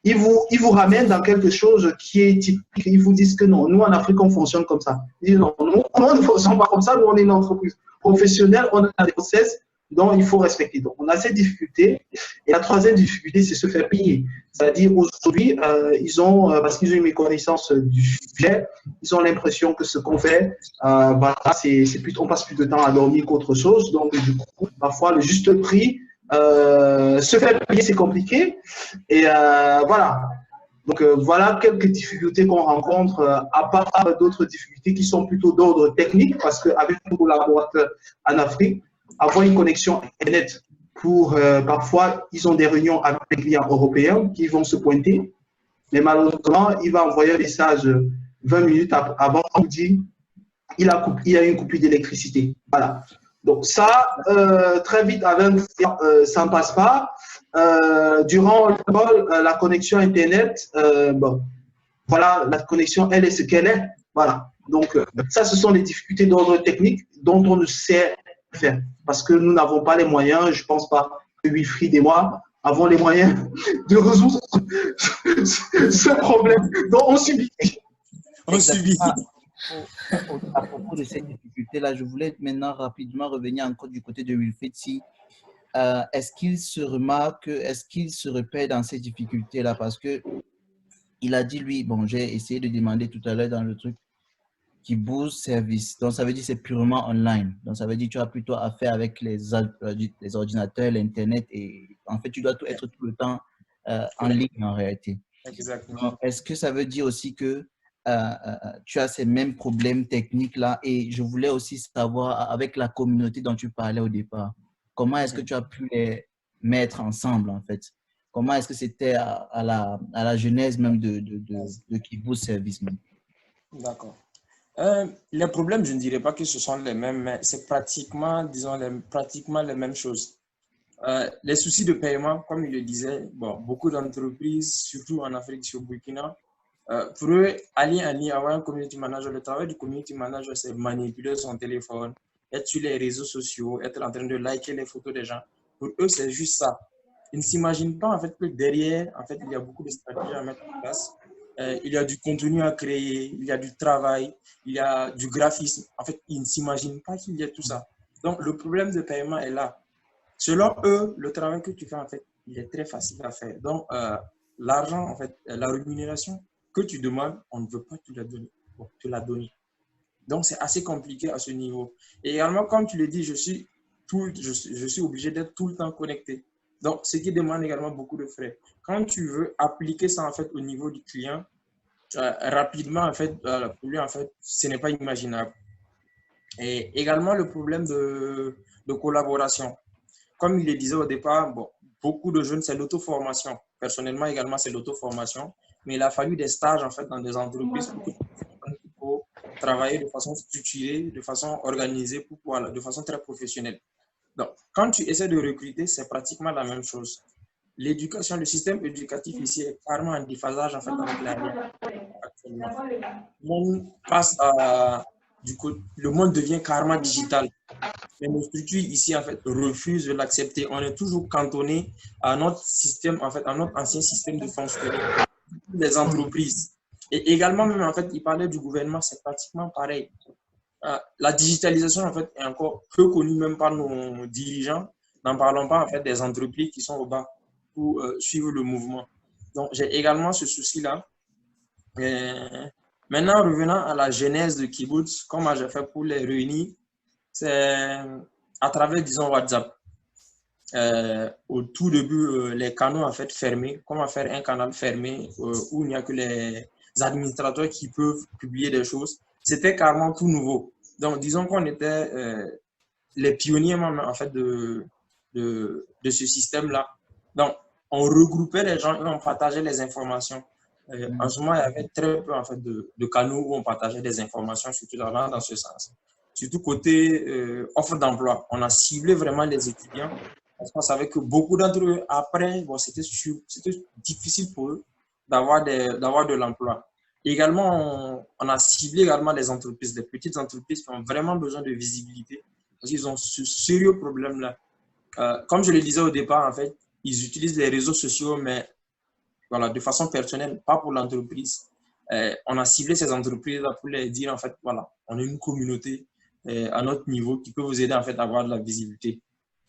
ils vous ramènent dans quelque chose qui est typique. Ils vous disent que non, nous en Afrique, on fonctionne comme ça. Ils disent non, nous, on ne fonctionne pas comme ça, nous, on est une entreprise professionnelle, on a des process dont il faut respecter. Donc, on a cette difficulté. Et la troisième difficulté, c'est se faire payer. C'est-à-dire, aujourd'hui, parce qu'ils ont une méconnaissance du sujet, ils ont l'impression que ce qu'on fait, voilà, on passe plus de temps à dormir qu'autre chose. Donc, du coup, parfois, le juste prix, se faire payer, c'est compliqué. Et voilà. Donc, voilà quelques difficultés qu'on rencontre, à part d'autres difficultés qui sont plutôt d'ordre technique, parce qu'avec nos collaborateurs en Afrique, avoir une connexion Internet pour, parfois, ils ont des réunions avec les clients européens qui vont se pointer, mais malheureusement, il va envoyer un message 20 minutes avant, on dit il y a une coupure d'électricité. Voilà. Donc ça, très vite, avec ça ne passe pas. Durant le vol, la connexion Internet, bon, voilà, la connexion, elle est ce qu'elle est. Voilà. Donc, ça, ce sont les difficultés d'ordre technique dont on ne sait faire. Parce que nous n'avons pas les moyens, je ne pense pas que Wilfried et moi avons les moyens de résoudre ce problème. Donc, on subit. On subit. À propos de cette difficulté-là, je voulais maintenant rapidement revenir encore du côté de Wilfried. Est-ce qu'il se remarque, est-ce qu'il se repère dans ces difficultés-là? Parce que il a dit, lui, bon, j'ai essayé de demander tout à l'heure dans le truc, qui booste service. Donc, ça veut dire que c'est purement online. Donc, ça veut dire que tu as plutôt affaire avec les ordinateurs, l'Internet. Et en fait, tu dois être tout le temps en ligne en réalité. Exactement. Donc, est-ce que ça veut dire aussi que tu as ces mêmes problèmes techniques-là? Et je voulais aussi savoir, avec la communauté dont tu parlais au départ, comment est-ce que tu as pu les mettre ensemble, en fait? Comment est-ce que c'était à la genèse même de Kibbutz Service même? D'accord. Les problèmes, je ne dirais pas que ce sont les mêmes, mais c'est pratiquement, disons, pratiquement les mêmes choses. Les soucis de paiement, comme il le disait, bon, beaucoup d'entreprises, surtout en Afrique, sur Burkina, pour eux, aller en ligne, avoir un community manager, le travail du community manager, c'est manipuler son téléphone, être sur les réseaux sociaux, être en train de liker les photos des gens. Pour eux, c'est juste ça. Ils ne s'imaginent pas en fait que derrière, en fait, il y a beaucoup de stratégies à mettre en place. Il y a du contenu à créer, il y a du travail, il y a du graphisme. En fait, ils ne s'imaginent pas qu'il y a tout ça. Donc, le problème de paiement est là. Selon eux, le travail que tu fais, en fait, il est très facile à faire. Donc, l'argent, en fait, la rémunération que tu demandes, on ne veut pas te la donner. Bon, te la donner. Donc, c'est assez compliqué à ce niveau. Et également, comme tu le dis, je suis obligé d'être tout le temps connecté. Donc, ce qui demande également beaucoup de frais. Quand tu veux appliquer ça, en fait, au niveau du client, rapidement, en fait, pour lui, en fait, ce n'est pas imaginable. Et également, le problème de collaboration. Comme il le disait au départ, bon, beaucoup de jeunes, c'est l'auto-formation. Personnellement, également, c'est l'auto-formation. Mais il a fallu des stages, en fait, dans des entreprises pour travailler de façon structurée, de façon organisée, de façon très professionnelle. Donc, quand tu essaies de recruter, c'est pratiquement la même chose. L'éducation, le système éducatif ici est carrément en déphasage, en fait, avec la réalité actuellement. Le monde passe à, le monde devient carrément digital. Mais nos structures ici, en fait, refusent de l'accepter. On est toujours cantonné à notre système, en fait, à notre ancien système de fonctionnement des entreprises. Et également, même, en fait, il parlait du gouvernement, c'est pratiquement pareil. La digitalisation, en fait, est encore peu connue même par nos dirigeants. N'en parlons pas, en fait, des entreprises qui sont au bas pour suivre le mouvement. Donc, j'ai également ce souci-là. Maintenant, revenant à la genèse de Kibbutz, comment j'ai fait pour les réunir, c'est à travers, disons, WhatsApp. Au tout début, les canaux en fait fermés, comment faire un canal fermé où il n'y a que les administrateurs qui peuvent publier des choses, c'était carrément tout nouveau. Donc, disons qu'on était les pionniers en fait de ce système-là. Donc, on regroupait les gens et on partageait les informations. En ce moment, il y avait très peu en fait, de canaux où on partageait des informations, surtout dans ce sens. Surtout côté offre d'emploi. On a ciblé vraiment les étudiants parce qu'on savait que beaucoup d'entre eux, après, bon, c'était difficile pour eux d'avoir de l'emploi. Également, on a ciblé également les entreprises, les petites entreprises qui ont vraiment besoin de visibilité parce qu'ils ont ce sérieux problème-là. Comme je le disais au départ, en fait, ils utilisent les réseaux sociaux, mais voilà, de façon personnelle, pas pour l'entreprise. On a ciblé ces entreprises-là pour les dire, en fait, voilà, on est une communauté à notre niveau qui peut vous aider, en fait, à avoir de la visibilité.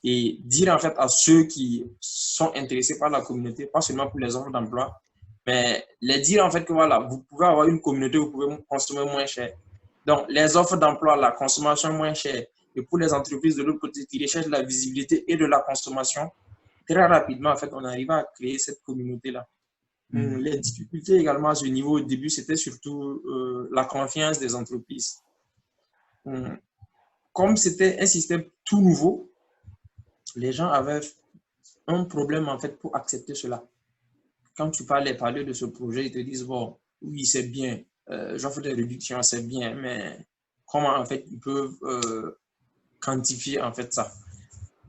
Et dire, en fait, à ceux qui sont intéressés par la communauté, pas seulement pour les offres d'emploi, mais les dire, en fait, que voilà, vous pouvez avoir une communauté, vous pouvez consommer moins cher. Donc, les offres d'emploi, la consommation moins chère, et pour les entreprises de l'autre côté qui recherchent de la visibilité et de la consommation, très rapidement, en fait, on arrive à créer cette communauté-là. Les difficultés également à ce niveau au début, c'était surtout la confiance des entreprises. Comme c'était un système tout nouveau, les gens avaient un problème en fait pour accepter cela. Quand tu parles de ce projet, ils te disent, bon, oui, c'est bien, j'offre des réductions, c'est bien, mais comment en fait ils peuvent quantifier en fait ça?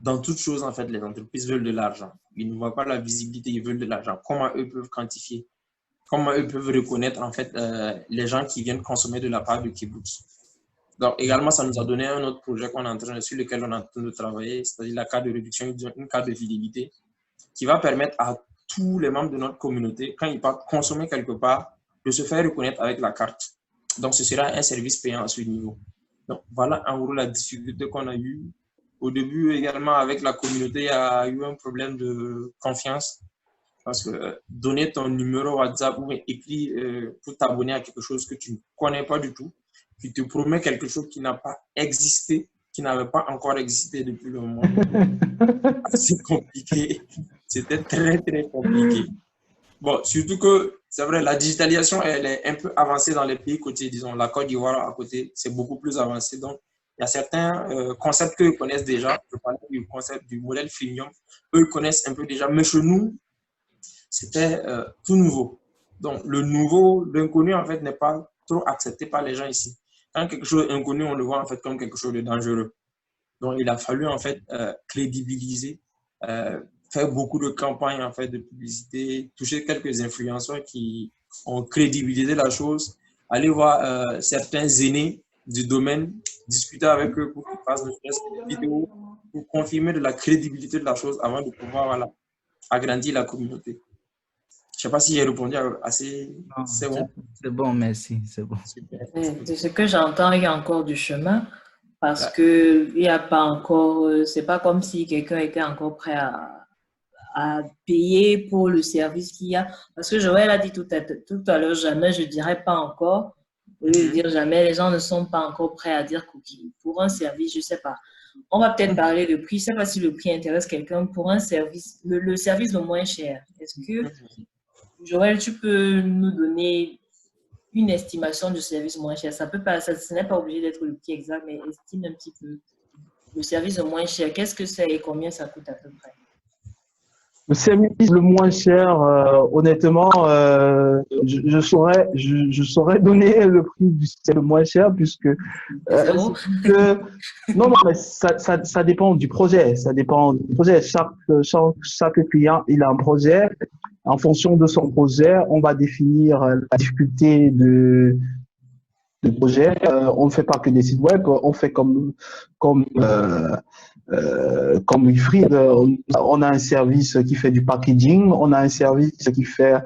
Dans toute chose, en fait, les entreprises veulent de l'argent. Ils ne voient pas la visibilité, ils veulent de l'argent. Comment eux peuvent quantifier? Comment eux peuvent reconnaître en fait les gens qui viennent consommer de la part de Kibbutz? Donc également, ça nous a donné un autre projet sur lequel on est en train de travailler, c'est-à-dire la carte de réduction, une carte de fidélité qui va permettre à tous les membres de notre communauté, quand ils partent consommer quelque part, de se faire reconnaître avec la carte. Donc ce sera un service payant à ce niveau. Donc voilà en gros la difficulté qu'on a eue. Au début également avec la communauté, il y a eu un problème de confiance. Parce que donner ton numéro WhatsApp ou écrit pour t'abonner à quelque chose que tu ne connais pas du tout, qui te promet quelque chose qui n'a pas existé, qui n'avait pas encore existé depuis le moment. C'est compliqué. c'était très, très compliqué. Bon, surtout que, c'est vrai, la digitalisation, elle est un peu avancée dans les pays côtiers, disons, la Côte d'Ivoire à côté, c'est beaucoup plus avancé. Donc, il y a certains concepts qu'eux connaissent déjà. Je parlais du concept du modèle freemium. Eux ils connaissent un peu déjà, mais chez nous, c'était tout nouveau. Donc, le nouveau, l'inconnu, en fait, n'est pas trop accepté par les gens ici. Quand quelque chose est inconnu, on le voit, en fait, comme quelque chose de dangereux. Donc, il a fallu, en fait, crédibiliser, faire beaucoup de campagnes, en fait, de publicité, toucher quelques influenceurs qui ont crédibilisé la chose, aller voir certains aînés du domaine, discuter avec eux pour qu'ils fassent une vidéo pour confirmer de la crédibilité de la chose avant de pouvoir, voilà, agrandir la communauté. Je ne sais pas si j'ai répondu assez. C'est bon? C'est bon, merci. C'est bon. Super. De ce que j'entends, il y a encore du chemin parce que il y a pas encore, c'est pas comme si quelqu'un était encore prêt à payer pour le service qu'il y a. Parce que Joël a dit tout à l'heure, jamais, je dirais pas encore. Au lieu de dire jamais, les gens ne sont pas encore prêts à dire cookie. Pour un service, je sais pas. On va peut-être parler de prix. Je sais pas si le prix intéresse quelqu'un pour un service, le service le moins cher. Est-ce que, Joël, tu peux nous donner une estimation du service moins cher? Ça peut pas, ce n'est pas obligé d'être le prix exact, mais estime un petit peu le service le moins cher. Qu'est-ce que c'est et combien ça coûte à peu près? Le service le moins cher, honnêtement, je saurais donner le prix du service le moins cher puisque non, mais ça dépend du projet. Ça dépend du projet. Chaque client, il a un projet. En fonction de son projet, on va définir la difficulté de projet. On ne fait pas que des sites web. On fait comme Wilfried, on a un service qui fait du packaging, on a un service qui fait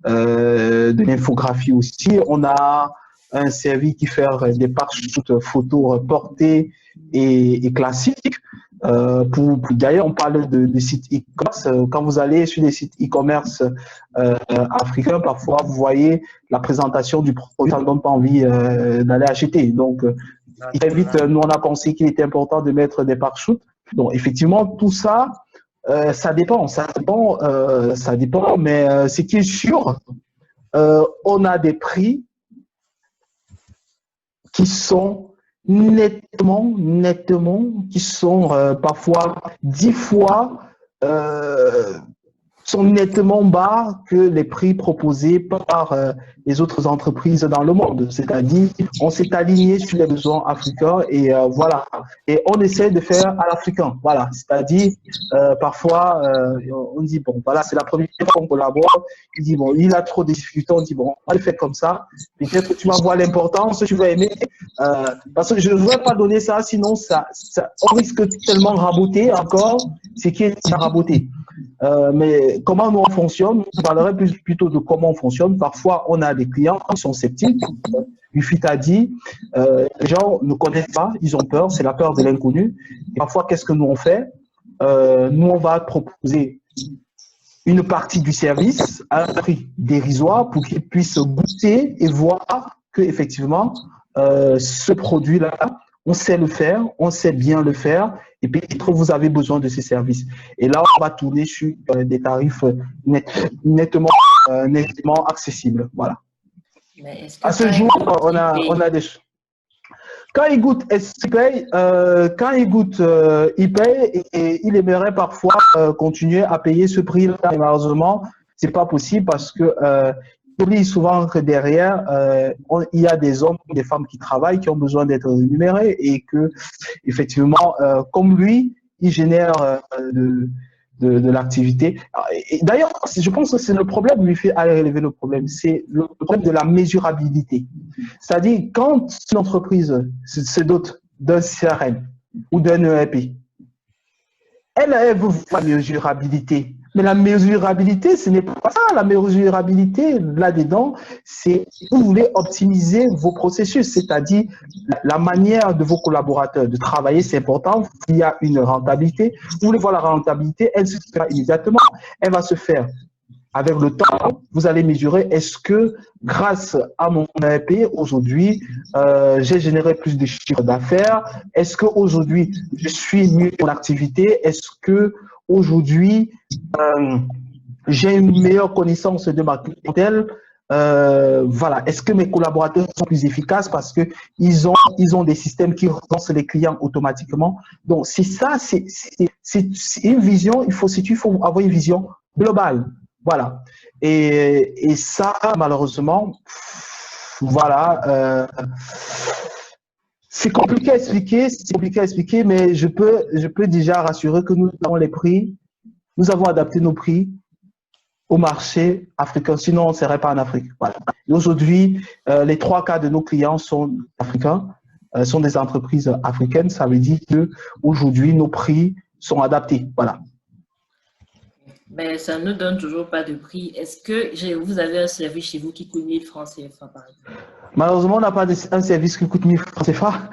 de l'infographie aussi, on a un service qui fait des parachutes photos portées et classiques. D'ailleurs, on parle de sites e-commerce. Quand vous allez sur des sites e-commerce africains, parfois vous voyez la présentation du produit, ça ne donne pas envie d'aller acheter. Donc, très vite, nous on a pensé qu'il était important de mettre des pare-choutes. Donc, effectivement, tout ça, ça dépend, mais ce qui est sûr, on a des prix qui sont nettement, qui sont parfois 10 fois, sont nettement bas que les prix proposés par les autres entreprises dans le monde. C'est-à-dire, on s'est aligné sur les besoins africains et voilà. Et on essaie de faire à l'africain. Voilà. C'est-à-dire, parfois, on dit, bon, voilà, c'est la première fois qu'on collabore. Il dit, bon, il a trop de difficultés. On dit, bon, on va le faire comme ça. Peut-être que tu vas voir l'importance, tu vas aimer. Parce que je ne voudrais pas donner ça, sinon on risque tellement de raboter encore ce qui est à raboter. Mais comment nous on fonctionne, je parlerai plutôt de comment on fonctionne. Parfois, on a des clients qui sont sceptiques. Ufit a dit, les gens ne connaissent pas, ils ont peur, c'est la peur de l'inconnu. Et parfois, qu'est-ce que nous on fait? Nous, on va proposer une partie du service à un prix dérisoire pour qu'ils puissent goûter et voir que effectivement, ce produit-là, on sait le faire, on sait bien le faire, et peut-être vous avez besoin de ces services. Et là, on va tourner sur des tarifs nettement accessibles. Voilà. Mais est-ce que à ce jour, on a des choses. Quand il goûte SPay, il paye et il aimerait parfois continuer à payer ce prix-là. Et malheureusement, c'est pas possible parce que il oublie souvent que derrière, il y a des hommes et des femmes qui travaillent, qui ont besoin d'être rémunérés et que, effectivement, comme lui, il génère de l'activité. D'ailleurs, je pense que c'est le problème, lui fait aller relever le problème, c'est le problème de la mesurabilité. C'est-à-dire, quand une entreprise se dote d'un CRM ou d'un ERP, elle veut voir la mesurabilité. Mais la mesurabilité, ce n'est pas ça. La mesurabilité, là-dedans, c'est vous voulez optimiser vos processus, c'est-à-dire la manière de vos collaborateurs de travailler, c'est important. Il y a une rentabilité. Vous voulez voir la rentabilité, elle se fera immédiatement. Elle va se faire avec le temps. Vous allez mesurer, est-ce que grâce à mon ERP, aujourd'hui, j'ai généré plus de chiffres d'affaires? Est-ce qu'aujourd'hui, je suis mieux dans l'activité? Est-ce que aujourd'hui, j'ai une meilleure connaissance de ma clientèle. Voilà. Est-ce que mes collaborateurs sont plus efficaces parce que ils ont des systèmes qui relancent les clients automatiquement. Donc, c'est ça, c'est une vision. Il faut avoir une vision globale. Voilà. Et ça, malheureusement, voilà. C'est compliqué à expliquer, mais je peux déjà rassurer que nous avons les prix, nous avons adapté nos prix au marché africain, sinon on ne serait pas en Afrique. Voilà. Et aujourd'hui, les 3 quarts de nos clients sont africains, sont des entreprises africaines. Ça veut dire que aujourd'hui nos prix sont adaptés. Voilà. Mais ça ne donne toujours pas de prix. Est-ce que vous avez un service chez vous qui coûte 1000 francs CFA, par exemple? Malheureusement, on n'a pas un service qui coûte 1000 francs CFA.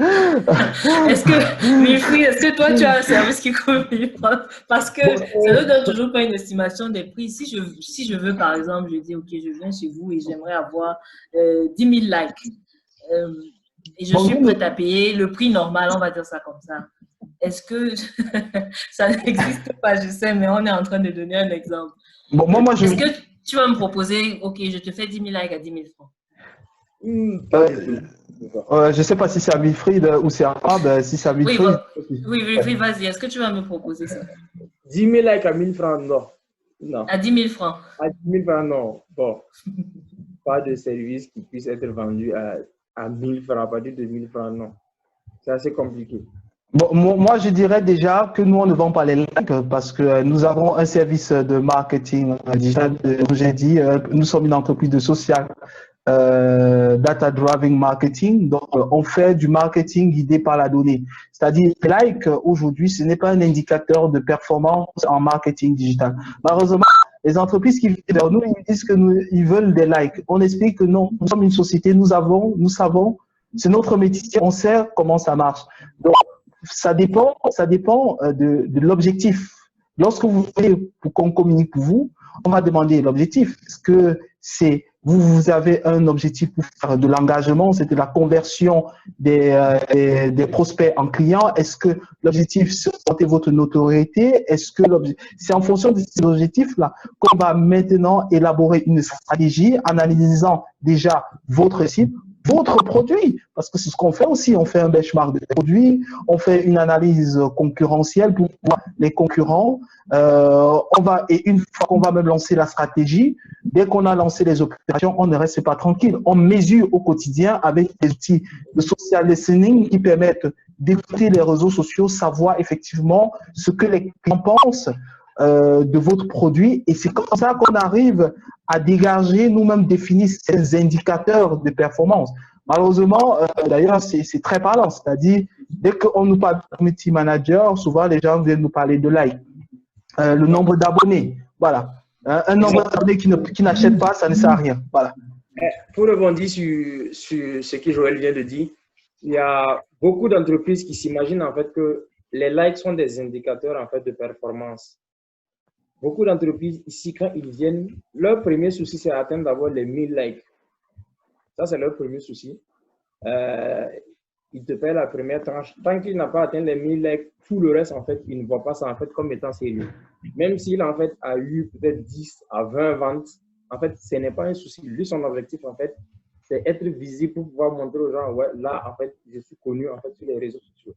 Est-ce que toi, tu as un service qui coûte 1000 francs? Parce que ça ne donne toujours pas une estimation des prix. Si je veux, par exemple, je dis, OK, je viens chez vous et j'aimerais avoir 10 000 likes. Et je suis prête à payer le prix normal, on va dire ça comme ça. Est-ce que ça n'existe pas? Je sais, mais on est en train de donner un exemple. Bon, Est-ce que tu vas me proposer, OK, je te fais 10 000 likes à 10 000 francs? Je ne sais pas si c'est à Wilfried ou c'est à Fab. Si c'est à Wilfried. Oui, Wilfried, vas-y. Est-ce que tu vas me proposer ça? 10 000 likes à 1000 francs, non. Non. À 10 000 francs? À 10 000 francs, non. Bon. Pas de service qui puisse être vendu à 1000 francs, à partir de 1000 francs, non. C'est assez compliqué. Bon, moi, je dirais déjà que nous, on ne vend pas les likes parce que nous avons un service de marketing digital. J'ai dit, nous sommes une entreprise de social data driving marketing. Donc, on fait du marketing guidé par la donnée. C'est-à-dire, like aujourd'hui, ce n'est pas un indicateur de performance en marketing digital. Malheureusement, les entreprises qui viennent vers nous, ils disent que ils veulent des likes. On explique que non, nous sommes une société, nous savons, c'est notre métier, on sait comment ça marche. Donc, ça dépend de l'objectif. Lorsque vous voulez qu'on communique pour vous, on va demander l'objectif. Est-ce que c'est vous avez un objectif pour faire de l'engagement, c'est de la conversion des prospects en clients? Est-ce que l'objectif c'est d'augmenter votre notoriété? Est-ce que c'est en fonction de ces objectifs-là qu'on va maintenant élaborer une stratégie, analysant déjà votre cible, votre produit, parce que c'est ce qu'on fait aussi, on fait un benchmark de produits, on fait une analyse concurrentielle pour voir les concurrents, et une fois qu'on va même lancer la stratégie, dès qu'on a lancé les opérations, on ne reste pas tranquille, on mesure au quotidien avec des outils de social listening qui permettent d'écouter les réseaux sociaux, savoir effectivement ce que les clients pensent de votre produit, et c'est comme ça qu'on arrive à dégager, nous-mêmes définir ces indicateurs de performance. Malheureusement, d'ailleurs, c'est très parlant, c'est-à-dire, dès qu'on nous parle de community manager, souvent les gens viennent nous parler de likes, le nombre d'abonnés, voilà. Un nombre d'abonnés qui n'achètent pas, ça ne sert à rien, voilà. Pour rebondir sur ce que Joël vient de dire, il y a beaucoup d'entreprises qui s'imaginent en fait que les likes sont des indicateurs en fait de performance. Beaucoup d'entreprises ici, quand ils viennent, leur premier souci, c'est d'atteindre d'abord les 1000 likes. Ça, c'est leur premier souci. Ils te paient la première tranche. Tant qu'il n'a pas atteint les 1000 likes, tout le reste, en fait, il ne voit pas ça en fait, comme étant sérieux. Même s'il en fait, a eu peut-être 10 à 20 ventes, en fait, ce n'est pas un souci. Lui, son objectif, en fait, c'est être visible pour pouvoir montrer aux gens, ouais, là, en fait, je suis connu en fait, sur les réseaux sociaux.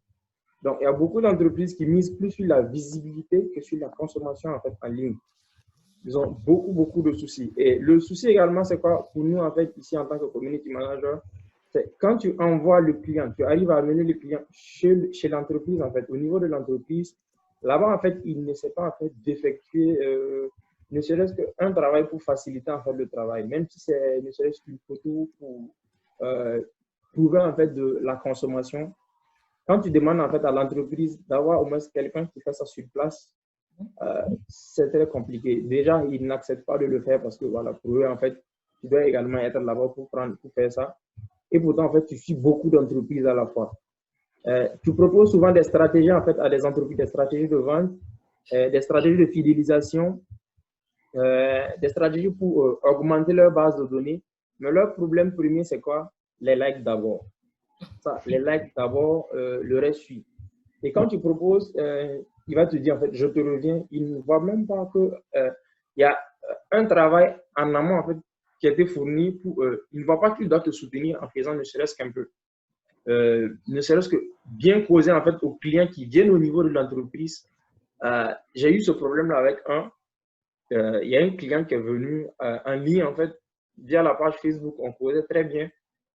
Donc, il y a beaucoup d'entreprises qui misent plus sur la visibilité que sur la consommation en fait en ligne. Ils ont beaucoup de soucis. Et le souci également, c'est quoi pour nous en fait ici en tant que community manager, c'est quand tu envoies le client, tu arrives à amener le client chez l'entreprise en fait, au niveau de l'entreprise, là-bas en fait, il ne sait pas en fait d'effectuer ne serait-ce qu'un travail pour faciliter en fait le travail, même si c'est ne serait-ce qu'une photo pour prouver en fait de la consommation. Quand tu demandes en fait à l'entreprise d'avoir au moins quelqu'un qui fait ça sur place, c'est très compliqué. Déjà, ils n'acceptent pas de le faire parce que voilà, pour eux, en fait, tu dois également être là-bas pour faire ça. Et pourtant, en fait, tu suis beaucoup d'entreprises à la fois. Tu proposes souvent des stratégies en fait à des entreprises, des stratégies de vente, des stratégies de fidélisation, des stratégies pour augmenter leur base de données. Mais leur problème premier, c'est quoi? Les likes d'abord. Ça, les likes d'abord, le reste suit. Et quand tu proposes il va te dire, en fait, je te reviens. Il ne voit même pas que il y a un travail en amont, en fait, qui a été fourni pour eux. Il ne voit pas qu'il doit te soutenir en faisant ne serait-ce qu'un peu. Ne serait-ce que bien causer, en fait, aux clients qui viennent au niveau de l'entreprise. J'ai eu ce problème-là avec il y a un client qui est venu en ligne, en fait, via la page Facebook. On causait très bien.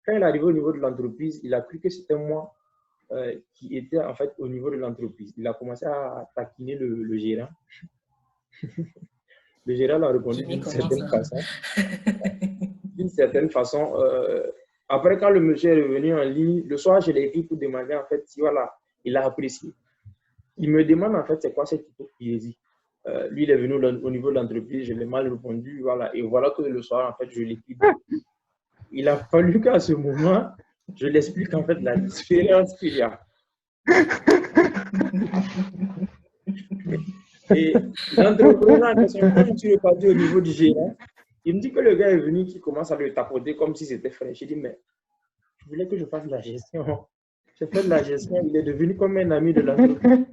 Quand il est arrivé au niveau de l'entreprise, il a cru que c'était moi qui était en fait au niveau de l'entreprise. Il a commencé à taquiner le gérant. Le gérant a répondu d'une certaine façon. D'une certaine façon. Après, quand le monsieur est revenu en ligne, le soir, je l'ai écrit pour demander en fait si voilà, il a apprécié. Il me demande en fait c'est quoi cette hypocrisie. Lui, il est venu au niveau de l'entreprise, je l'ai mal répondu, voilà. Et voilà que le soir, en fait, je l'écris. Il a fallu qu'à ce moment, je l'explique en fait la différence qu'il y a. Et l'entrepreneur, quand je suis reparti au niveau du gérant, il me dit que le gars est venu qui commence à le tapoter comme si c'était frais. Je dis, mais je voulais que je fasse la gestion. J'ai fait de la gestion, il est devenu comme un ami de l'entreprise.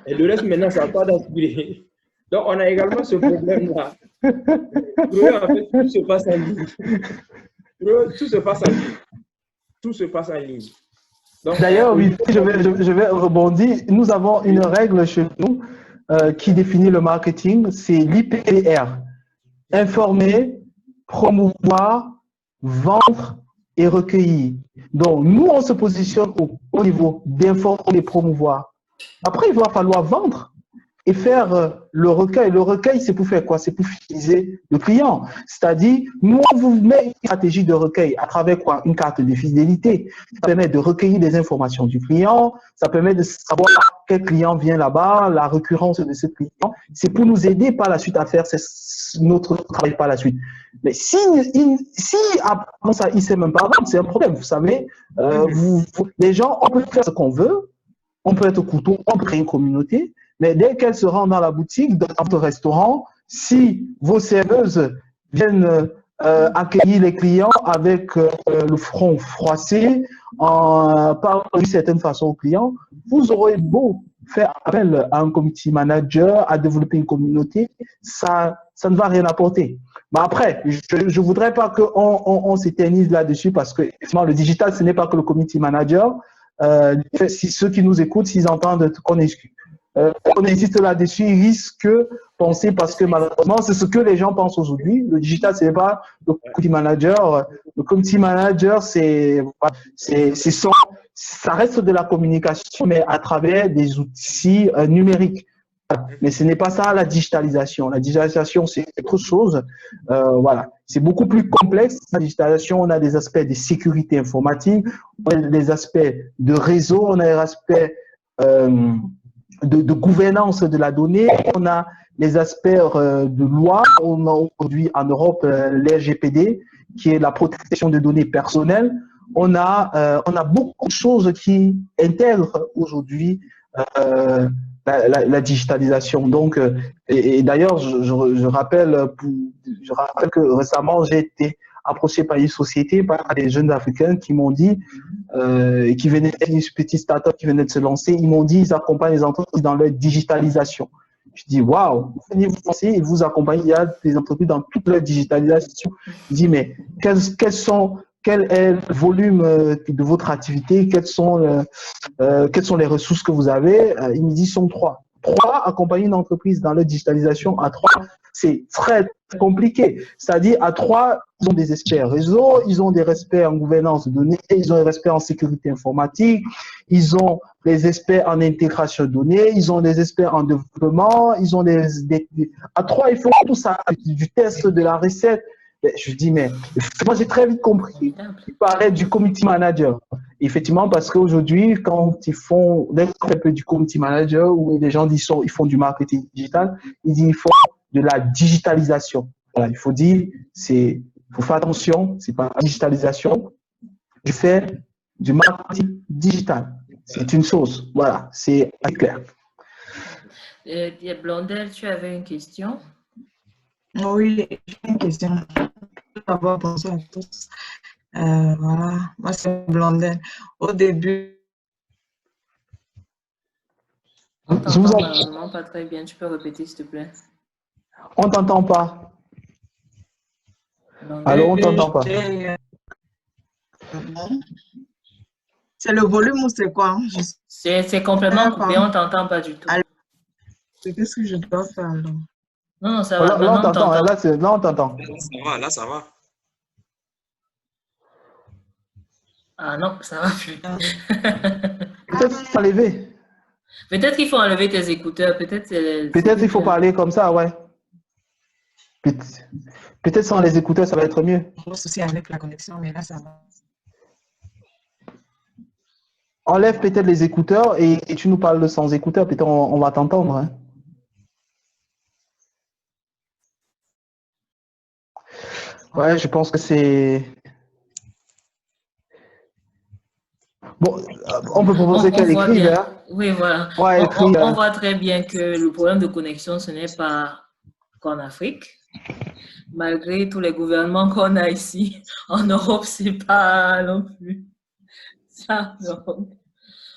Et le reste, maintenant, c'est à toi d'aspirer. Donc, on a également ce problème-là. Pour eux, en fait, tout se passe en ligne. Pour eux, tout se passe en ligne. Tout se passe en ligne. D'ailleurs, oui, je vais rebondir. Nous avons une règle chez nous qui définit le marketing, c'est l'IPR. Informer, promouvoir, vendre et recueillir. Donc, nous, on se positionne au niveau d'informer et promouvoir. Après, il va falloir vendre et faire le recueil. Le recueil, c'est pour faire quoi? C'est pour fidéliser le client. C'est-à-dire, nous, on vous met une stratégie de recueil à travers quoi? Une carte de fidélité. Ça permet de recueillir des informations du client. Ça permet de savoir quel client vient là-bas, la récurrence de ce client. C'est pour nous aider par la suite à faire notre travail par la suite. Mais si avant ça, il ne sait même pas vendre, c'est un problème. Vous savez, les gens, on peut faire ce qu'on veut. On peut être couteau, on peut créer une communauté. Mais dès qu'elles se rendent dans la boutique, dans votre restaurant, si vos serveuses viennent accueillir les clients avec le front froissé, en parlant d'une certaine façon aux clients, vous aurez beau faire appel à un community manager, à développer une communauté, ça ne va rien apporter. Mais après, je ne voudrais pas qu'on s'éternise là-dessus parce que le digital, ce n'est pas que le community manager. Si ceux qui nous écoutent, s'ils entendent qu'on insiste là-dessus, ils risquent de penser parce que malheureusement, c'est ce que les gens pensent aujourd'hui. Le digital, ce n'est pas le community manager. Le community manager, ça reste de la communication, mais à travers des outils numériques. Mais ce n'est pas ça la digitalisation. La digitalisation, c'est autre chose. Voilà. C'est beaucoup plus complexe. La digitalisation, on a des aspects de sécurité informatique, on a des aspects de réseau, on a des aspects de gouvernance de la donnée, on a les aspects de loi. On a aujourd'hui en Europe l'RGPD, qui est la protection des données personnelles. On a beaucoup de choses qui intègrent aujourd'hui la digitalisation. Donc, et d'ailleurs, je rappelle que récemment, j'ai été approché par une société, par des jeunes Africains qui m'ont dit, qui venaient d'une petite start-up qui venait de se lancer, ils m'ont dit ils accompagnent les entreprises dans leur digitalisation. Je dis, waouh, venez vous penser, ils vous accompagnent, il y a des entreprises dans toute leur digitalisation. Je dis, mais quel est le volume de votre activité? Quelles sont les ressources que vous avez? Il me dit, sont trois. Accompagner une entreprise dans leur digitalisation à 3, c'est très compliqué. C'est-à-dire, à 3, ils ont des experts réseau, ils ont des experts en gouvernance de données, ils ont des experts en sécurité informatique, ils ont des experts en intégration de données, ils ont des experts en développement, ils ont à 3, ils font tout ça, du test, de la recette. Je dis, mais moi, j'ai très vite compris. Il parlait du community manager. Effectivement, parce qu'aujourd'hui, quand ils font un peu du community manager, où les gens disent ils font du marketing digital, ils disent ils font de la digitalisation. Voilà, il faut dire, il faut faire attention, c'est pas la digitalisation, je fais du marketing digital. C'est une chose. Voilà, c'est clair. Blondel, tu avais une question? Oui, j'ai une question. D'abord, bonsoir à tous. Voilà, moi c'est Blondel. Au début, On Je vous t'entend en... malheureusement pas très bien. Tu peux répéter, s'il te plaît? On t'entend pas. Non. Alors, on t'entend pas. C'est le volume ou c'est quoi? C'est complètement coupé. On t'entend pas du tout. Qu'est-ce que je dois faire alors? Non, ça Oh, va. là, on Maintenant, on t'entend. t'entend. Là, on t'entend. Là, ça va. Ah non, ça va plus. Peut-être s'enlever. Peut-être qu'il faut enlever tes écouteurs. Peut-être Peut-être il faut parler comme ça, ouais. Peut-être sans les écouteurs, ça va être mieux. Gros souci avec la connexion, mais là, ça va. Enlève peut-être les écouteurs et tu nous parles sans écouteurs. Peut-être on va t'entendre. Hein. Ouais, je pense que c'est... Bon, on peut proposer qu'elle voit écrive. bien. Hein. Oui, voilà. Ouais, écrive. On voit très bien que le problème de connexion, ce n'est pas qu'en Afrique. Malgré tous les gouvernements qu'on a ici, en Europe, c'est pas non plus ça. Donc,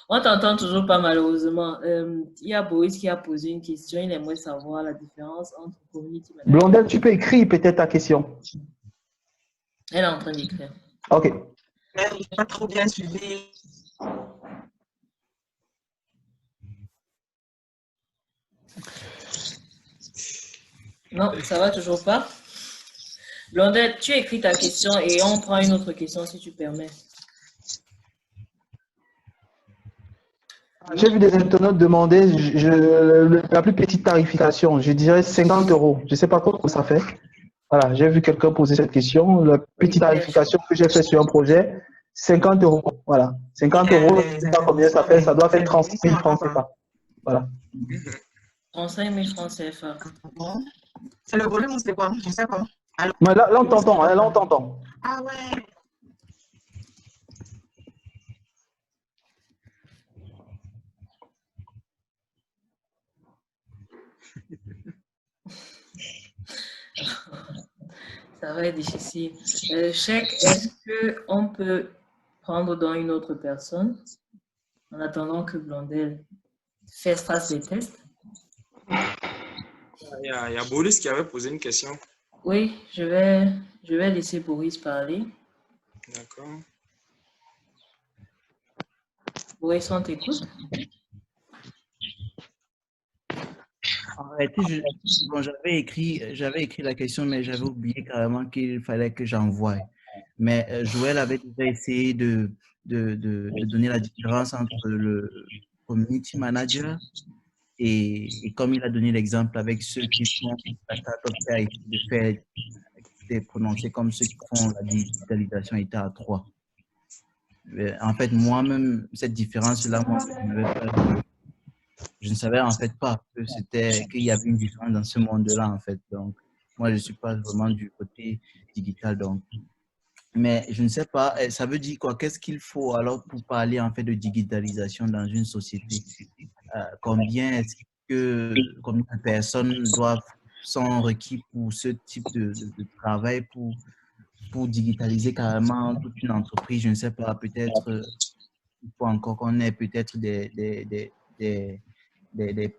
on t'entend toujours pas malheureusement. Il y a Boris qui a posé une question. Il aimerait savoir la différence entre community manager. Blondel, tu peux écrire peut-être ta question. Elle est en train d'écrire. Ok. Mais je n'ai pas trop bien suivi. Non, ça va toujours pas. Blondel, tu écris ta question et on prend une autre question si tu permets. J'ai vu des internautes demander la plus petite tarification, je dirais 50 €. Je ne sais pas trop ce que ça fait. Voilà, j'ai vu quelqu'un poser cette question. La petite tarification que j'ai fait sur un projet, 50 €. Voilà, 50 €, je ne sais pas combien ça fait. Ça doit faire 35 000 francs CFA. Voilà. 35 000 francs CFA. C'est le volume ou c'est quoi? Je ne sais pas. Alors, Mais là, on t'entend. Hein, là, on t'entend. ah ouais. Ça va être difficile. Cheikh, est-ce qu'on peut prendre dans une autre personne en attendant que Blondel fasse les tests? Il y a Boris qui avait posé une question. Oui, je vais laisser Boris parler. D'accord. Boris, on t'écoute. En réalité, bon, j'avais écrit la question, mais j'avais oublié carrément qu'il fallait que j'envoie. Mais Joël avait déjà essayé de donner la différence entre le community manager et comme il a donné l'exemple avec ceux qui font la startup fair, de faire des prononcés comme ceux qui font la digitalisation état à 3. En fait, moi-même, cette différence-là, moi, je ne savais en fait pas qu'il y avait une différence dans ce monde-là, en fait. Donc, moi, je ne suis pas vraiment du côté digital. Donc, mais je ne sais pas, ça veut dire quoi? Qu'est-ce qu'il faut alors pour parler en fait de digitalisation dans une société? Combien de personnes sont requis pour ce type de travail pour digitaliser carrément toute une entreprise? Je ne sais pas, peut-être il faut encore qu'on ait peut-être des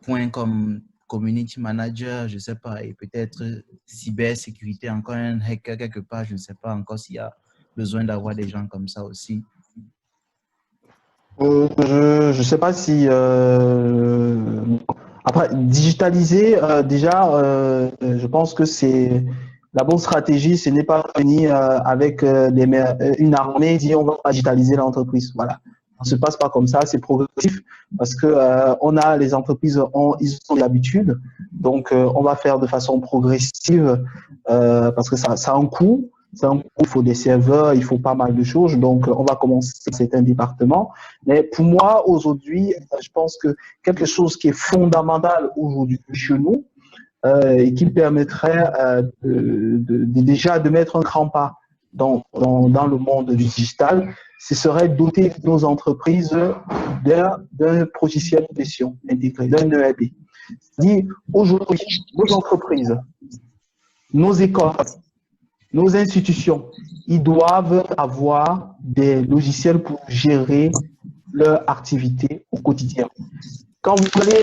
points comme community manager, je ne sais pas, et peut-être cybersécurité, encore un hacker quelque part, je ne sais pas encore s'il y a besoin d'avoir des gens comme ça aussi. Je ne sais pas si... Après, digitaliser, déjà, je pense que c'est la bonne stratégie, ce n'est pas venir avec une armée et dire on va digitaliser l'entreprise. Voilà. Ça ne se passe pas comme ça, c'est progressif parce que on a les entreprises, ils ont l'habitude, donc on va faire de façon progressive parce que ça a un coût. Il faut des serveurs, il faut pas mal de choses. Donc, on va commencer avec certains départements. Mais pour moi, aujourd'hui, je pense que quelque chose qui est fondamental aujourd'hui chez nous et qui permettrait déjà de mettre un grand pas dans le monde du digital, ce serait doter nos entreprises d'un logiciel de gestion intégré, d'un ERP. C'est-à-dire, aujourd'hui, nos entreprises, nos écoles, nos institutions, ils doivent avoir des logiciels pour gérer leur activité au quotidien. quand vous allez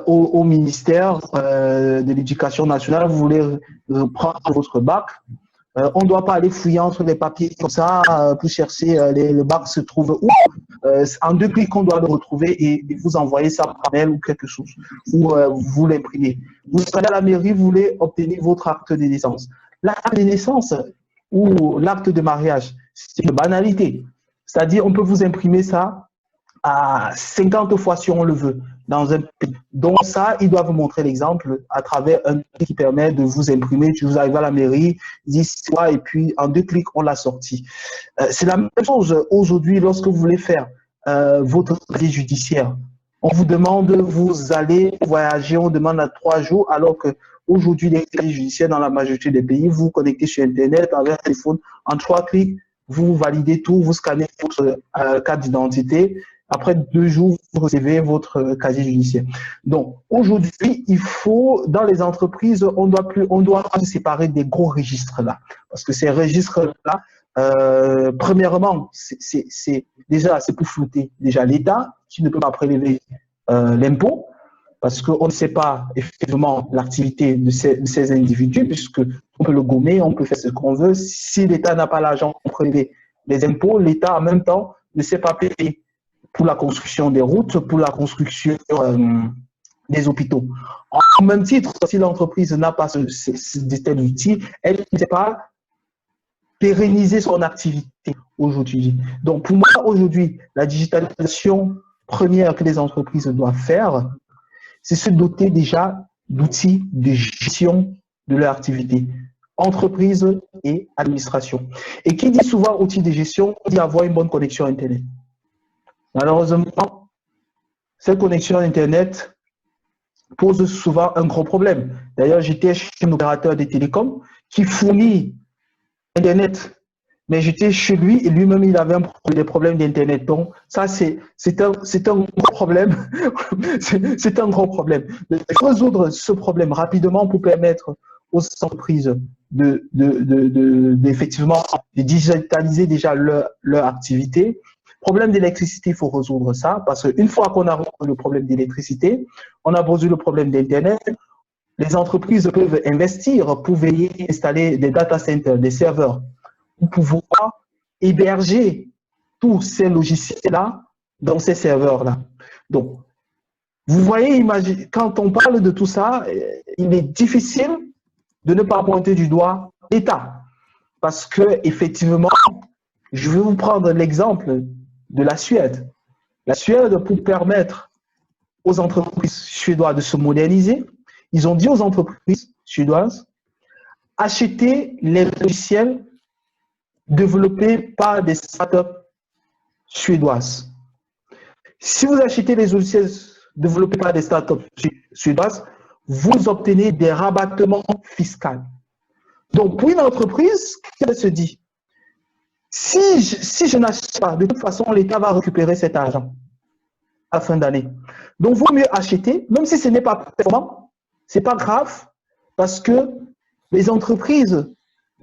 au ministère de l'Éducation nationale, vous voulez prendre votre bac, on ne doit pas aller fouiller entre les papiers comme ça pour chercher le bac se trouve où. En 2 clics, on doit le retrouver et vous envoyer ça par mail ou quelque chose, ou vous l'imprimer. Vous allez à la mairie, vous voulez obtenir votre acte de naissance. L'acte de naissance ou l'acte de mariage, c'est une banalité. C'est-à-dire, on peut vous imprimer ça à 50 fois si on le veut dans un pays. Donc ça, ils doivent vous montrer l'exemple à travers un truc qui permet de vous imprimer. Vous arrivez à la mairie, ils disent quoi, et puis en 2 clics, on l'a sorti. C'est la même chose aujourd'hui lorsque vous voulez faire votre casier judiciaire. On vous demande, vous allez voyager, on demande à 3 jours, alors que aujourd'hui, les casiers judiciaires dans la majorité des pays, vous vous connectez sur Internet avec un téléphone, en 3 clics, vous validez tout, vous scannez votre carte d'identité. Après 2 jours, vous recevez votre casier judiciaire. Donc, aujourd'hui, il faut, dans les entreprises, on doit se séparer des gros registres là. Parce que ces registres-là, premièrement, c'est pour flouter déjà l'État qui ne peut pas prélever l'impôt parce qu'on ne sait pas effectivement l'activité de ces individus puisque on peut le gommer, on peut faire ce qu'on veut. Si l'État n'a pas l'argent pour prélever les impôts, l'État en même temps ne sait pas payer pour la construction des routes, pour la construction des hôpitaux. En même titre, si l'entreprise n'a pas de tels outils, elle ne sait pas pérenniser son activité aujourd'hui. Donc, pour moi, aujourd'hui, la digitalisation première que les entreprises doivent faire, c'est se doter déjà d'outils de gestion de leur activité, entreprise et administration. Et qui dit souvent outils de gestion, dit avoir une bonne connexion Internet. Malheureusement, cette connexion Internet pose souvent un gros problème. D'ailleurs, j'étais chez un opérateur de télécom qui fournit Internet, mais j'étais chez lui et lui-même, il avait des problèmes d'Internet. Donc, ça, c'est un gros problème. C'est un gros problème. Il faut résoudre ce problème rapidement pour permettre aux entreprises effectivement, de digitaliser déjà leur activité. Problème d'électricité, il faut résoudre ça, parce qu'une fois qu'on a résolu le problème d'électricité, on a résolu le problème d'Internet, les entreprises peuvent investir pour veiller à installer des data centers, des serveurs, pour pouvoir héberger tous ces logiciels-là dans ces serveurs-là. Donc, vous voyez, quand on parle de tout ça, il est difficile de ne pas pointer du doigt l'État. Parce que, effectivement, je vais vous prendre l'exemple de la Suède. La Suède, pour permettre aux entreprises suédoises de se moderniser, ils ont dit aux entreprises suédoises, achetez les logiciels développés par des startups suédoises. Si vous achetez les logiciels développés par des startups suédoises, vous obtenez des rabattements fiscaux. Donc, pour une entreprise, elle se dit, si je n'achète pas, de toute façon, l'État va récupérer cet argent à la fin d'année. Donc, il vaut mieux acheter, même si ce n'est pas performant, ce n'est pas grave, parce que les entreprises,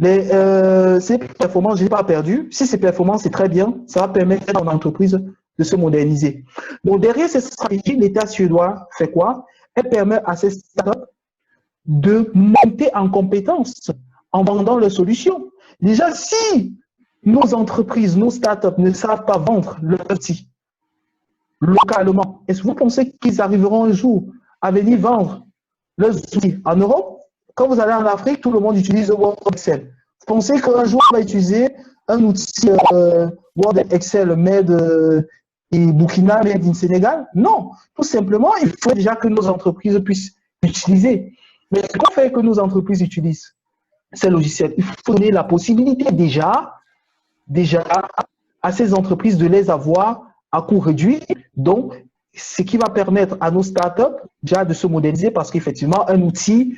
c'est performant, je n'ai pas perdu. Si c'est performant, c'est très bien. Ça va permettre à une entreprise de se moderniser. Donc, derrière cette stratégie, l'État suédois fait quoi? Elle permet à ces startups de monter en compétences en vendant leurs solutions. Déjà, si nos entreprises, nos startups ne savent pas vendre leurs outils localement, est-ce que vous pensez qu'ils arriveront un jour à venir vendre leurs outils en Europe? Quand vous allez en Afrique, tout le monde utilise Word Excel. Vous pensez qu'un jour, on va utiliser un outil Word Excel made in Burkina, made in Sénégal? Non, tout simplement, il faut déjà que nos entreprises puissent l'utiliser. Mais comment faire que nos entreprises utilisent ces logiciels? Il faut donner la possibilité déjà à ces entreprises de les avoir à coût réduit. Donc, ce qui va permettre à nos startups déjà de se moderniser parce qu'effectivement, un outil,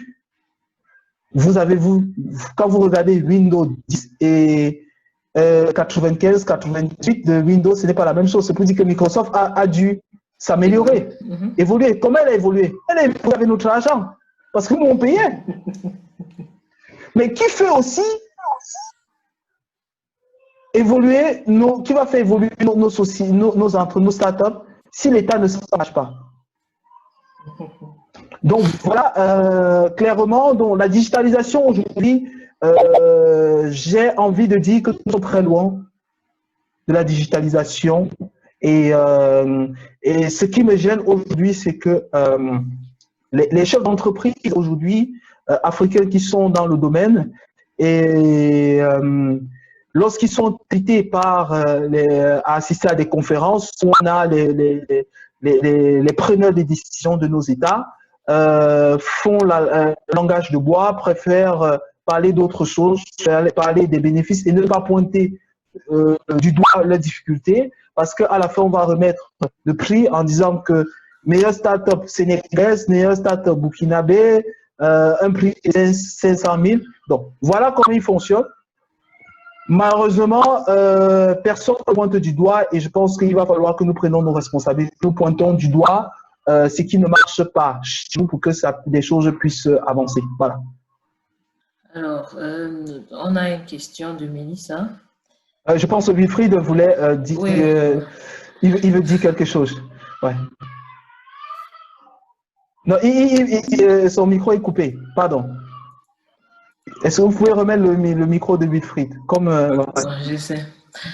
quand vous regardez Windows 10 et 95, 98 de Windows, ce n'est pas la même chose. C'est pour dire que Microsoft a dû s'améliorer, évoluer. Comment elle a évolué? Elle a évolué avec notre argent parce que nous, on payait. Mais qui fait aussi évoluer, qui va faire évoluer nos startups, si l'État ne s'engage pas. Donc voilà, clairement, donc, la digitalisation aujourd'hui, j'ai envie de dire que nous sommes très loin de la digitalisation. Et ce qui me gêne aujourd'hui, c'est que les chefs d'entreprise aujourd'hui, africains qui sont dans le domaine, et lorsqu'ils sont invités à assister à des conférences où on a les preneurs des décisions de nos États, font le langage de bois, préfèrent parler d'autres choses, parler des bénéfices et ne pas pointer du doigt leurs difficultés, parce qu'à la fin, on va remettre le prix en disant que meilleure start-up sénégalaise, meilleure start-up burkinabé, un prix de 500 000. Donc, voilà comment il fonctionne. Malheureusement, personne ne pointe du doigt et je pense qu'il va falloir que nous prenions nos responsabilités. Nous pointons du doigt ce qui ne marche pas chez nous pour que des choses puissent avancer. Voilà. Alors, on a une question de Mélissa. Je pense que Wilfried voulait dire, Oui. Il veut dire quelque chose. Ouais. Non, son micro est coupé. Pardon. Est-ce que vous pouvez remettre le micro de Wilfried comme Je sais.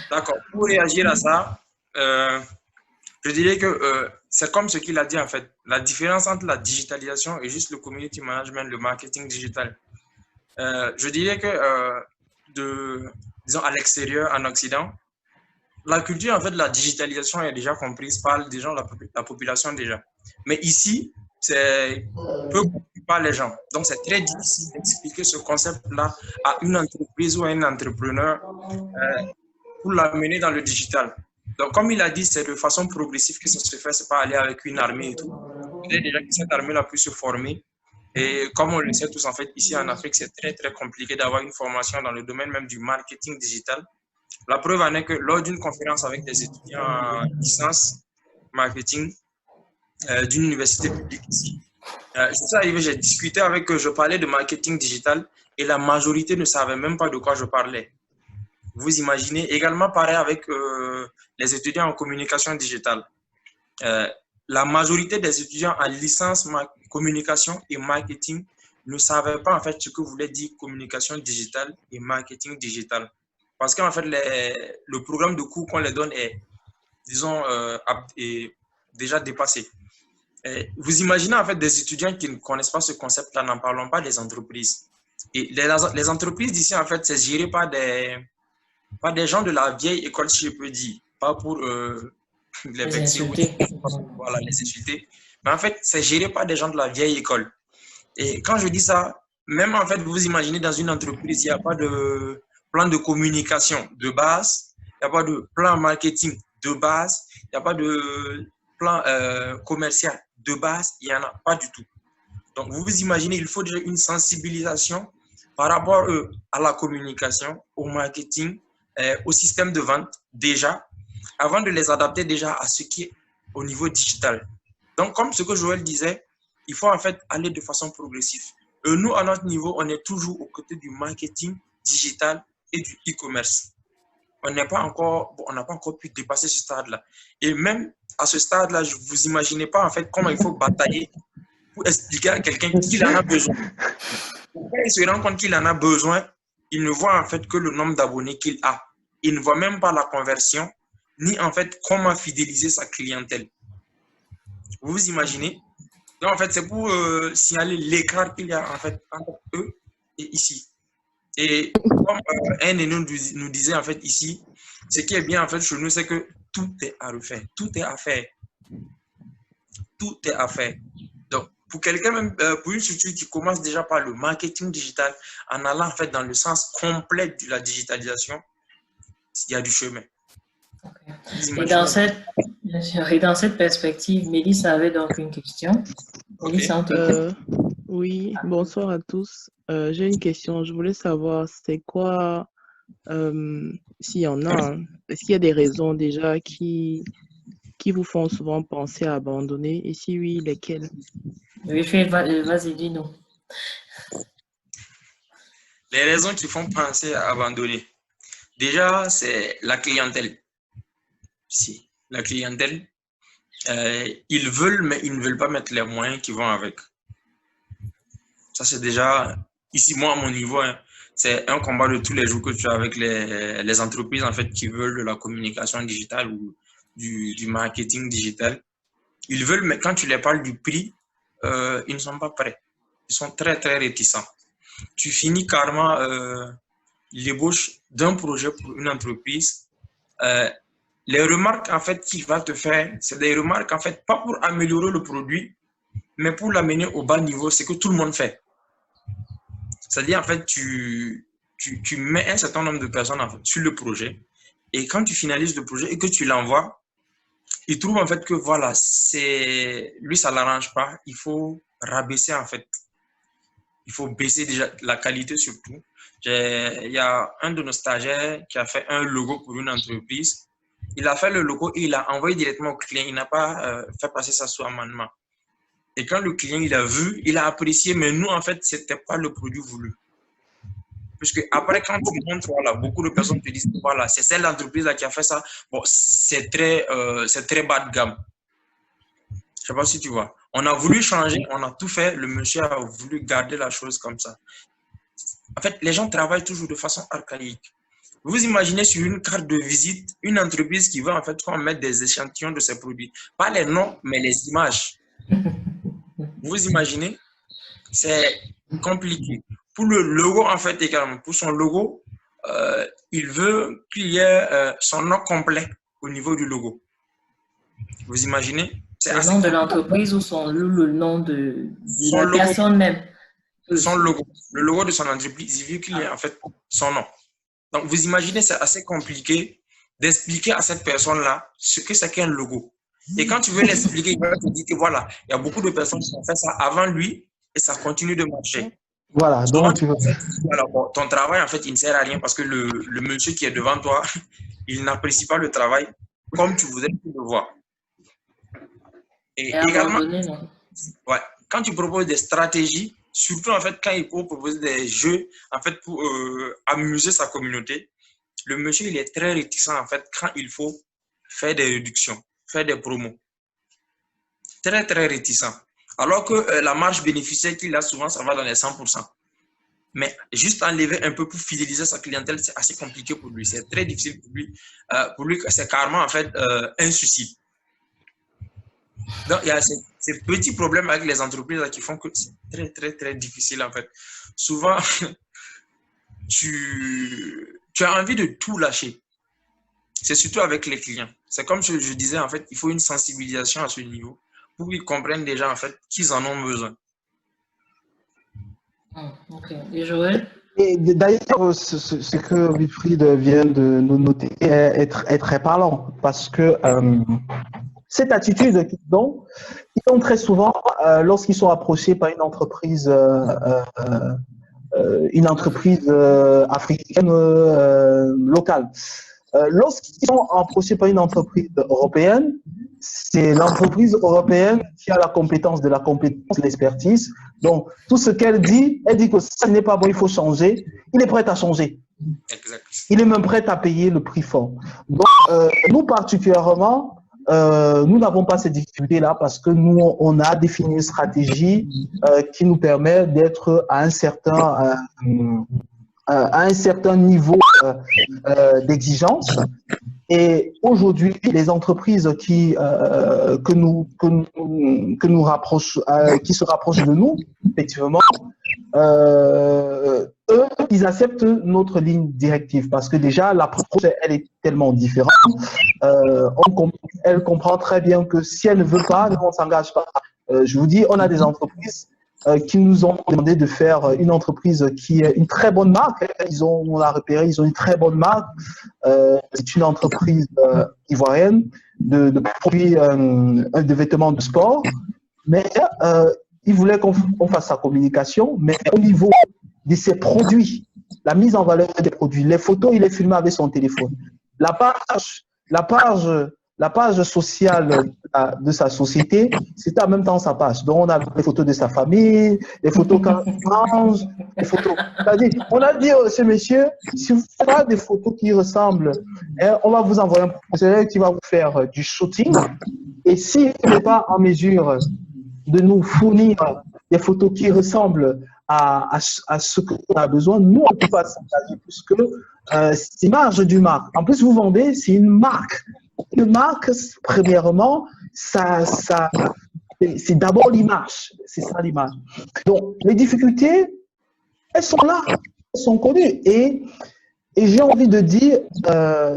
D'accord. Pour réagir à ça, je dirais que c'est comme ce qu'il a dit en fait. La différence entre la digitalisation et juste le community management, le marketing digital. Je dirais que disons à l'extérieur, en Occident, la culture en fait de la digitalisation est déjà comprise par des gens, la population déjà. Mais ici, c'est peu compris par les gens. Donc, c'est très difficile d'expliquer ce concept-là à une entreprise ou à un entrepreneur pour l'amener dans le digital. Donc, comme il a dit, c'est de façon progressive que ça se fait, c'est pas aller avec une armée et tout. Peut-être déjà que cette armée-là puisse se former. Et comme on le sait tous, en fait, ici en Afrique, c'est très, très compliqué d'avoir une formation dans le domaine même du marketing digital. La preuve en est que lors d'une conférence avec des étudiants en licence marketing d'une université publique ici, j'ai discuté avec eux, je parlais de marketing digital et la majorité ne savait même pas de quoi je parlais. Vous imaginez, également pareil avec les étudiants en communication digitale. La majorité des étudiants en licence communication et marketing ne savaient pas en fait ce que voulait dire communication digitale et marketing digital. Parce qu'en fait, le programme de cours qu'on les donne est, disons, déjà dépassé. Vous imaginez en fait des étudiants qui ne connaissent pas ce concept-là, n'en parlons pas des entreprises. Et les entreprises d'ici, en fait, c'est géré par des gens de la vieille école, si je peux dire. Pas pour les vexer, voilà, les insulter. Mais en fait, c'est géré par des gens de la vieille école. Et quand je dis ça, même en fait, vous imaginez dans une entreprise, il n'y a pas de plan de communication de base, il n'y a pas de plan marketing de base, il n'y a pas de plan commercial de base, il n'y en a pas du tout. Donc, vous vous imaginez, il faut déjà une sensibilisation par rapport à la communication, au marketing, au système de vente déjà, avant de les adapter déjà à ce qui est au niveau digital. Donc, comme ce que Joël disait, il faut en fait aller de façon progressive. Nous, à notre niveau, on est toujours aux côtés du marketing digital et du e-commerce. On n'a pas encore pu dépasser ce stade-là. Et même à ce stade-là, vous n'imaginez pas en fait comment il faut batailler pour expliquer à quelqu'un qu'il en a besoin. Quand il se rend compte qu'il en a besoin, il ne voit en fait que le nombre d'abonnés qu'il a. Il ne voit même pas la conversion, ni en fait comment fidéliser sa clientèle. Vous vous imaginez? Donc en fait, c'est pour signaler l'écart qu'il y a en fait entre eux et ici. Et comme un de nous disait en fait ici, ce qui est bien en fait chez nous, c'est que tout est à refaire, tout est à faire. Tout est à faire. Donc, pour quelqu'un même, pour une structure qui commence déjà par le marketing digital, en allant en fait dans le sens complet de la digitalisation, il y a du chemin. Okay. Et dans cette perspective, Mélissa avait donc une question. Mélissa, oui, bonsoir à tous. J'ai une question. Je voulais savoir, c'est quoi, s'il y en a, est-ce qu'il y a des raisons déjà qui vous font souvent penser à abandonner? Et si oui, lesquelles? Vas-y, dis-nous. Les raisons qui font penser à abandonner. Déjà, c'est la clientèle. Si, la clientèle. Ils veulent, mais ils ne veulent pas mettre les moyens qui vont avec. Ça, c'est déjà, ici, moi, à mon niveau, hein, c'est un combat de tous les jours que tu as avec les entreprises en fait, qui veulent de la communication digitale ou du marketing digital. Ils veulent, mais quand tu les parles du prix, ils ne sont pas prêts. Ils sont très, très réticents. Tu finis carrément l'ébauche d'un projet pour une entreprise. Les remarques en fait qu'il va te faire, c'est des remarques en fait pas pour améliorer le produit, mais pour l'amener au bas niveau, c'est que tout le monde fait. C'est-à-dire en fait tu mets un certain nombre de personnes en fait, sur le projet et quand tu finalises le projet et que tu l'envoies, ils trouvent en fait que voilà, lui ça l'arrange pas, il faut rabaisser en fait. Il faut baisser déjà la qualité surtout. Il y a un de nos stagiaires qui a fait un logo pour une entreprise. Il a fait le logo et il l'a envoyé directement au client. Il n'a pas fait passer ça sous amendement. Et quand le client il a vu, il a apprécié, mais nous, en fait, ce n'était pas le produit voulu. Puisque après, quand tu montres, voilà, beaucoup de personnes te disent, voilà, c'est celle d'entreprise qui a fait ça. Bon, c'est très bas de gamme. Je ne sais pas si tu vois. On a voulu changer, on a tout fait. Le monsieur a voulu garder la chose comme ça. En fait, les gens travaillent toujours de façon archaïque. Vous imaginez sur une carte de visite une entreprise qui veut en fait mettre des échantillons de ses produits. Pas les noms, mais les images. Vous imaginez? C'est compliqué. Pour le logo, en fait, également, pour son logo, il veut qu'il y ait son nom complet au niveau du logo. Vous imaginez? Le nom de l'entreprise ou le nom de la personne même? Son logo. Le logo de son entreprise, il veut qu'il y ait en fait son nom. Donc, vous imaginez, c'est assez compliqué d'expliquer à cette personne-là ce que c'est qu'un logo. Et quand tu veux l'expliquer, il va te dire que voilà, il y a beaucoup de personnes qui ont fait ça avant lui et ça continue de marcher. Voilà, donc voilà, bon, ton travail, en fait, il ne sert à rien parce que le monsieur qui est devant toi, il n'apprécie pas le travail comme tu voudrais le voir. Et également, ouais, quand tu proposes des stratégies, surtout en fait quand il faut proposer des jeux en fait pour amuser sa communauté, le monsieur il est très réticent en fait quand il faut faire des réductions, faire des promos. Très très réticent. Alors que la marge bénéficiaire qu'il a souvent ça va dans les 100%. Mais juste enlever un peu pour fidéliser sa clientèle, c'est assez compliqué pour lui. C'est très difficile pour lui. Pour lui, c'est carrément en fait un suicide. Donc, il y a ces petits problèmes avec les entreprises qui font que c'est très, très, très difficile, en fait. Souvent, tu as envie de tout lâcher. C'est surtout avec les clients. C'est comme je disais, en fait, il faut une sensibilisation à ce niveau pour qu'ils comprennent déjà, en fait, qu'ils en ont besoin. Ok. Et Joël? Et d'ailleurs, ce que Wilfried vient de nous noter est très parlant parce que cette attitude qu'ils ont très souvent, lorsqu'ils sont approchés par une entreprise africaine locale. Lorsqu'ils sont approchés par une entreprise européenne, c'est l'entreprise européenne qui a la compétence, de l'expertise. Donc, tout ce qu'elle dit, elle dit que ça n'est pas bon, il faut changer. Il est prêt à changer. Exact. Il est même prêt à payer le prix fort. Donc, nous particulièrement, nous n'avons pas ces difficultés-là parce que nous, on a défini une stratégie qui nous permet d'être à un certain niveau d'exigence. Et aujourd'hui, les entreprises qui se rapprochent de nous, effectivement, eux, ils acceptent notre ligne directive parce que déjà, l'approche, elle est tellement différente. Elle comprend très bien que si elle ne veut pas, nous, on ne s'engage pas. Je vous dis, on a des entreprises qui nous ont demandé de faire une entreprise qui est une très bonne marque. On l'a repéré, ils ont une très bonne marque. C'est une entreprise ivoirienne de produits de vêtements de sport. Mais ils voulaient qu'on fasse sa communication, mais au niveau de ses produits, la mise en valeur des produits, les photos, il est filmé avec son téléphone. La page sociale de sa société, c'était en même temps sa page. Donc, on a les photos de sa famille, les photos quand il mange, les photos. C'est-à-dire, on a dit ce monsieur, si vous faites des photos qui ressemblent, on va vous envoyer un professionnel qui va vous faire du shooting Et s'il n'est pas en mesure de nous fournir des photos qui ressemblent à ce qu'on a besoin, nous, on ne peut pas s'engager puisque c'est l'image d'une marque. En plus, vous vendez, c'est une marque. Une marque, premièrement, c'est d'abord l'image. C'est ça l'image. Donc, les difficultés, elles sont là, elles sont connues. Et j'ai envie de dire,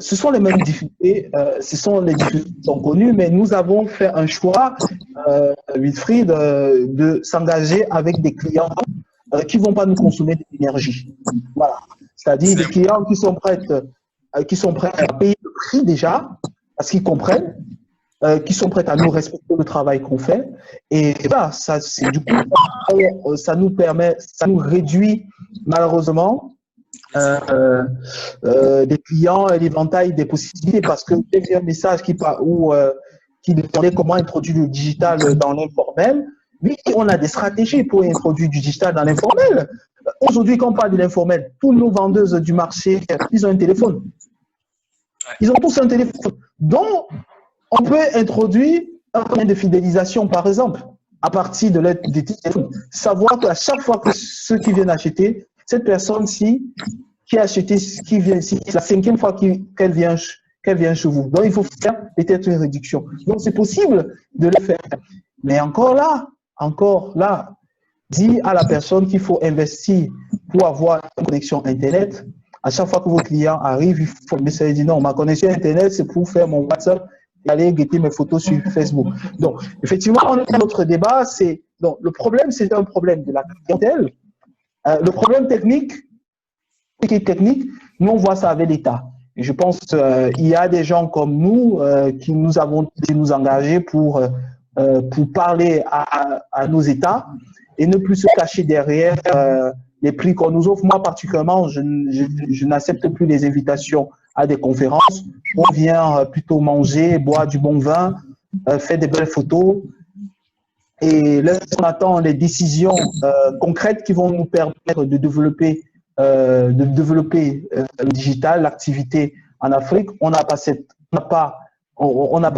ce sont les mêmes difficultés, ce sont les difficultés qui sont connues, mais nous avons fait un choix, Wilfried, de s'engager avec des clients qui ne vont pas nous consommer de l'énergie. Voilà. C'est-à-dire des clients qui sont prêts à payer le prix déjà, parce qu'ils comprennent, qui sont prêts à nous respecter le travail qu'on fait. Et voilà, du coup, ça nous permet, ça nous réduit malheureusement des clients et l'éventail des possibilités, parce que j'ai vu un message qui demandait comment introduire le digital dans l'informel. Oui, on a des stratégies pour introduire du digital dans l'informel. Aujourd'hui, quand on parle de l'informel, tous nos vendeuses du marché, ils ont un téléphone. Ils ont tous un téléphone. Donc, on peut introduire un moyen de fidélisation, par exemple, à partir de l'aide des téléphones. Savoir qu'à chaque fois que ceux qui viennent acheter, cette personne-ci qui a acheté, qui vient ici, c'est la 5e fois qu'elle vient chez vous. Donc, il faut faire peut-être une réduction. Donc, c'est possible de le faire. Mais encore là, dis à la personne qu'il faut investir pour avoir une connexion Internet. À chaque fois que vos clients arrivent, il faut le message dit non, ma connexion Internet, c'est pour faire mon WhatsApp et aller guetter mes photos sur Facebook. Donc, effectivement, on a notre débat. Donc, le problème, c'est un problème de la clientèle. Le problème technique, nous, on voit ça avec l'État. Et je pense qu'il y a des gens comme nous qui nous avons dû nous engager pour parler à nos États et ne plus se cacher derrière les prix qu'on nous offre. Moi, particulièrement, je n'accepte plus les invitations à des conférences. On vient plutôt manger, boire du bon vin, faire des belles photos. Et là, on attend les décisions concrètes qui vont nous permettre de développer le digital, l'activité en Afrique. On n'a pas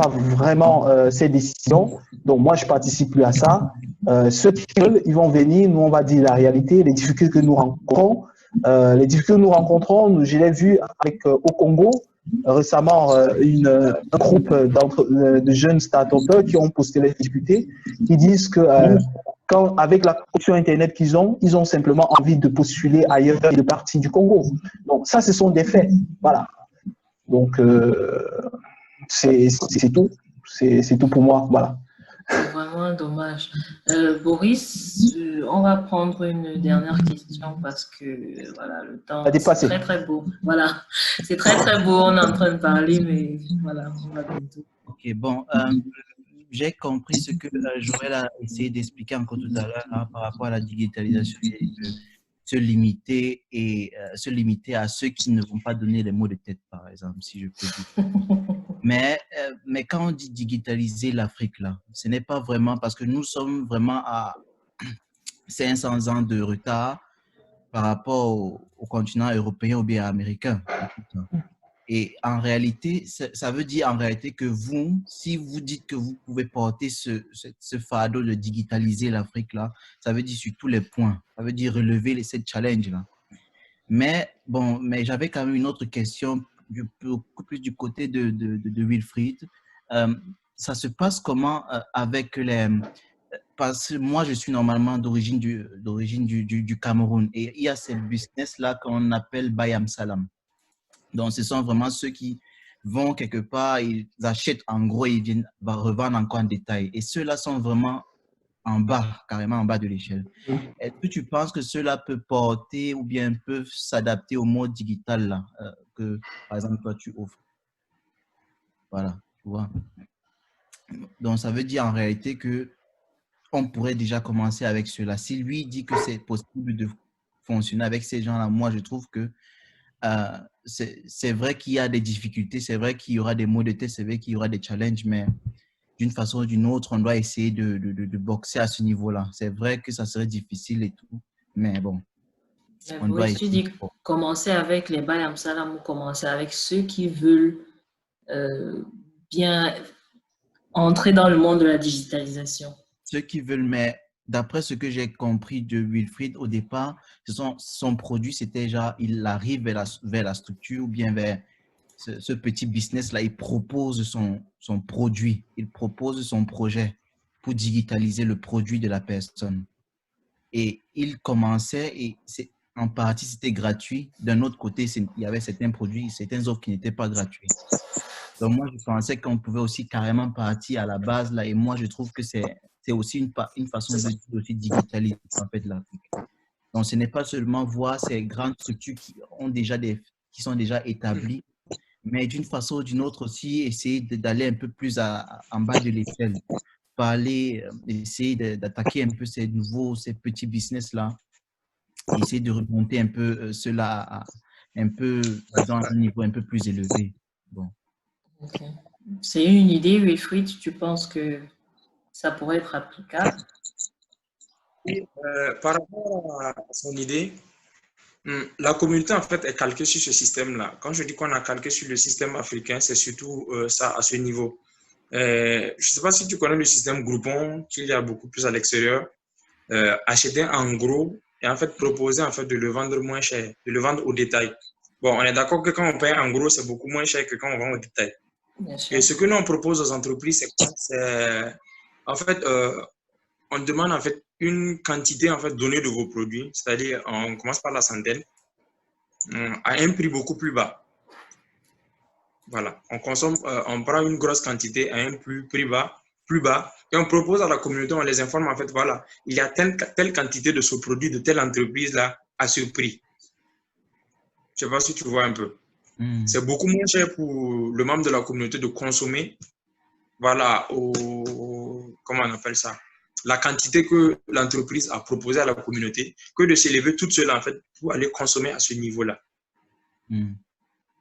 vraiment ces décisions. Donc, moi, je ne participe plus à ça. Ceux qui veulent, ils vont venir. Nous, on va dire la réalité, les difficultés que nous rencontrons. Je l'ai vu au Congo, récemment, un groupe de jeunes start-upers qui ont posté les difficultés, qui disent que avec la connexion Internet qu'ils ont, ils ont simplement envie de postuler ailleurs et de partir du Congo. Donc, ça, ce sont des faits. Voilà. Donc, c'est tout. C'est tout pour moi. Voilà. C'est vraiment dommage. Boris, on va prendre une dernière question parce que voilà, le temps est très très beau. Voilà, c'est très très beau. On est en train de parler, mais voilà, on va bientôt. Ok, bon, j'ai compris ce que Joël a essayé d'expliquer encore tout à l'heure par rapport à la digitalisation et de se limiter à ceux qui ne vont pas donner les mots de tête, par exemple, si je peux dire. Mais quand on dit digitaliser l'Afrique, là, ce n'est pas vraiment parce que nous sommes vraiment à 500 ans de retard par rapport au continent européen ou bien américain. Et en réalité, ça veut dire en réalité que vous, si vous dites que vous pouvez porter ce fardeau de digitaliser l'Afrique, là, ça veut dire sur tous les points. Ça veut dire relever ces challenges-là. Mais bon, j'avais quand même une autre question, beaucoup plus du côté de Wilfried. Ça se passe comment avec les... Parce que moi, je suis normalement d'origine du Cameroun. Et il y a ces business-là qu'on appelle Bayam Salam. Donc, ce sont vraiment ceux qui vont quelque part, ils achètent en gros et ils viennent revendre encore en détail. Et ceux-là sont vraiment en bas, carrément en bas de l'échelle. Est-ce que tu penses que cela peut porter ou bien peuvent s'adapter au mode digital là, que, par exemple, toi, tu offres? Voilà, tu vois. Donc, ça veut dire en réalité qu'on pourrait déjà commencer avec cela. Si lui dit que c'est possible de fonctionner avec ces gens-là, moi, je trouve que c'est vrai qu'il y a des difficultés, c'est vrai qu'il y aura des maux de tête, c'est vrai qu'il y aura des challenges, mais d'une façon ou d'une autre, on doit essayer de boxer à ce niveau-là. C'est vrai que ça serait difficile et tout, mais bon. On doit essayer. Tu dis commencer avec les Bayam Salam ou commencer avec ceux qui veulent bien entrer dans le monde de la digitalisation. Ceux qui veulent, mais d'après ce que j'ai compris de Wilfried au départ, son produit, c'était déjà, il arrive vers la structure ou bien vers ce petit business-là, il propose son produit, il propose son projet pour digitaliser le produit de la personne. Et il commençait, et en partie, c'était gratuit. D'un autre côté, il y avait certains produits, certaines offres qui n'étaient pas gratuites. Donc, moi, je pensais qu'on pouvait aussi carrément partir à la base, là, et moi, je trouve que c'est aussi une façon de aussi digitaliser, en fait, l'Afrique. Donc, ce n'est pas seulement voir ces grandes structures qui sont déjà établies, mais d'une façon ou d'une autre aussi, essayer d'aller un peu plus en bas de l'échelle, essayer d'attaquer un peu ces petits business-là, essayer de remonter un peu cela un peu, disons, à un niveau un peu plus élevé. Bon. Okay. C'est une idée, Wilfried, tu penses que ça pourrait être applicable? Oui, par rapport à son idée, la communauté, en fait, est calquée sur ce système-là. Quand je dis qu'on a calqué sur le système africain, c'est surtout ça, à ce niveau. Je ne sais pas si tu connais le système Groupon, qu'il y a beaucoup plus à l'extérieur. Acheter en gros et en fait proposer en fait de le vendre moins cher, de le vendre au détail. Bon, on est d'accord que quand on paye en gros, c'est beaucoup moins cher que quand on vend au détail. Bien sûr. Et ce que nous, on propose aux entreprises, c'est quoi? C'est, en fait, on demande en fait une quantité en fait donnée de vos produits, c'est-à-dire on commence par la centaine, à un prix beaucoup plus bas. Voilà, on consomme, on prend une grosse quantité à un prix bas, et on propose à la communauté, on les informe en fait, voilà, il y a telle quantité de ce produit de telle entreprise là à ce prix. Je ne sais pas si tu vois un peu. C'est beaucoup moins cher pour le membre de la communauté de consommer, voilà, comment on appelle ça, la quantité que l'entreprise a proposée à la communauté, que de s'élever toute seule en fait pour aller consommer à ce niveau-là.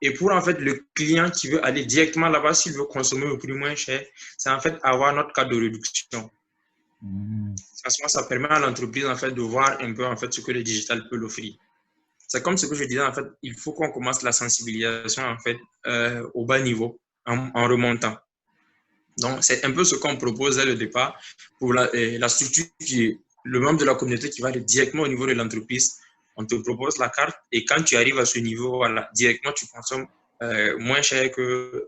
Et pour en fait le client qui veut aller directement là-bas, s'il veut consommer au prix moins cher, c'est en fait avoir notre carte de réduction. Ça permet à l'entreprise en fait de voir un peu en fait ce que le digital peut l'offrir. C'est comme ce que je disais en fait, il faut qu'on commence la sensibilisation en fait au bas niveau en remontant. Donc c'est un peu ce qu'on propose dès le départ pour la structure qui est le membre de la communauté qui va aller directement au niveau de l'entreprise. On te propose la carte et quand tu arrives à ce niveau, voilà, directement, tu consommes moins cher que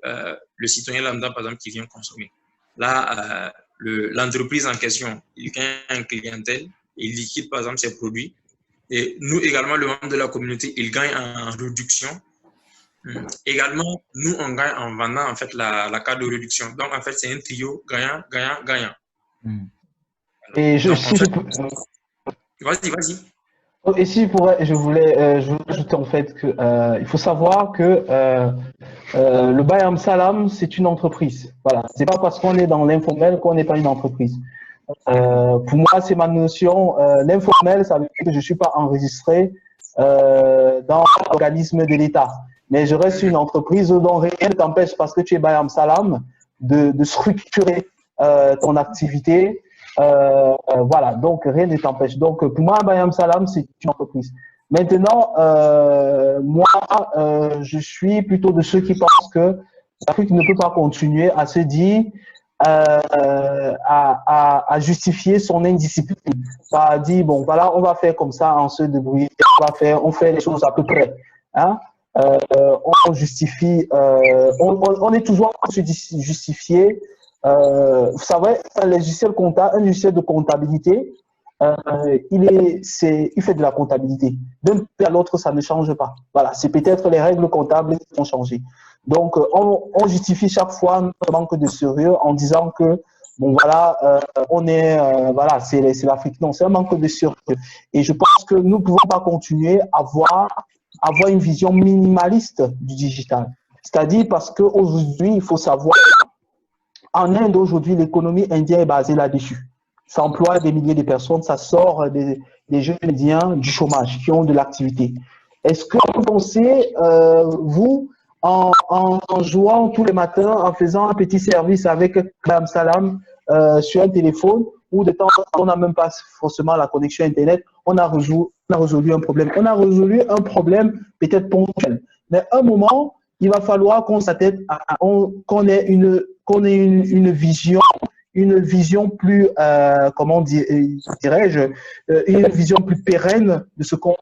le citoyen lambda, par exemple, qui vient consommer. Là, l'entreprise en question, il gagne en clientèle, il liquide, par exemple, ses produits. Et nous, également, le membre de la communauté, il gagne en réduction. Également, nous, on gagne en vendant, en fait, la carte de réduction. Donc, en fait, c'est un trio gagnant, gagnant, gagnant. Et Donc, si en fait, je peux... Vas-y. Et si je voulais ajouter en fait que il faut savoir que le Bayam Salam, c'est une entreprise. Voilà, c'est pas parce qu'on est dans l'informel qu'on n'est pas une entreprise. Pour moi, c'est ma notion. L'informel, ça veut dire que je suis pas enregistré dans l'organisme de l'État, mais je reste une entreprise dont rien ne t'empêche, parce que tu es Bayam Salam, de structurer ton activité. Voilà, donc rien ne t'empêche. Donc pour moi, Bayam Salam, c'est une entreprise. Maintenant, moi, je suis plutôt de ceux qui pensent que l'Afrique ne peut pas continuer à se dire, à justifier son indiscipline. À dire, bon, voilà, on va faire comme ça, en se débrouiller, on fait les choses à peu près. Hein? On justifie, on est toujours à se justifier. Vous savez, un logiciel de comptabilité, il fait de la comptabilité. D'un côté à l'autre, ça ne change pas. Voilà, c'est peut-être les règles comptables qui vont changer. Donc, on justifie chaque fois notre manque de sérieux en disant que, bon, voilà, voilà, c'est l'Afrique. Non, c'est un manque de sérieux. Et je pense que nous ne pouvons pas continuer à avoir une vision minimaliste du digital. C'est-à-dire parce qu'aujourd'hui, il faut savoir, en Inde, aujourd'hui, l'économie indienne est basée là-dessus. Ça emploie des milliers de personnes, ça sort des jeunes Indiens du chômage, qui ont de l'activité. Est-ce que vous pensez, vous, en jouant tous les matins, en faisant un petit service avec Bayam Salam sur un téléphone, ou de temps en temps, on n'a même pas forcément la connexion Internet, on a résolu un problème. On a résolu un problème peut-être ponctuel. Mais à un moment, il va falloir qu'on s'attelle qu'on qu'on ait une vision plus, comment dirais-je, une vision plus pérenne de où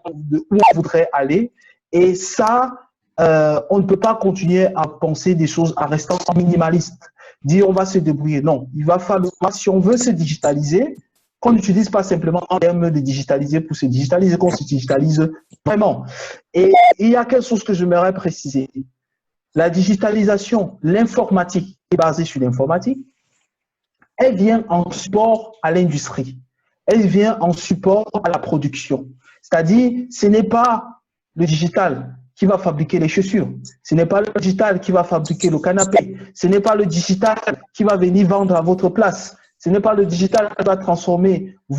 on voudrait aller. Et ça, on ne peut pas continuer à penser des choses en restant minimaliste. Dire on va se débrouiller. Non, il va falloir, si on veut se digitaliser, qu'on n'utilise pas simplement en termes de digitaliser pour se digitaliser, qu'on se digitalise vraiment. Et il y a quelque chose que j'aimerais préciser. La digitalisation, l'informatique est basée sur l'informatique, elle vient en support à l'industrie. Elle vient en support à la production. C'est-à-dire, ce n'est pas le digital qui va fabriquer les chaussures. Ce n'est pas le digital qui va fabriquer le canapé. Ce n'est pas le digital qui va venir vendre à votre place. Ce n'est pas le digital qui va transformer les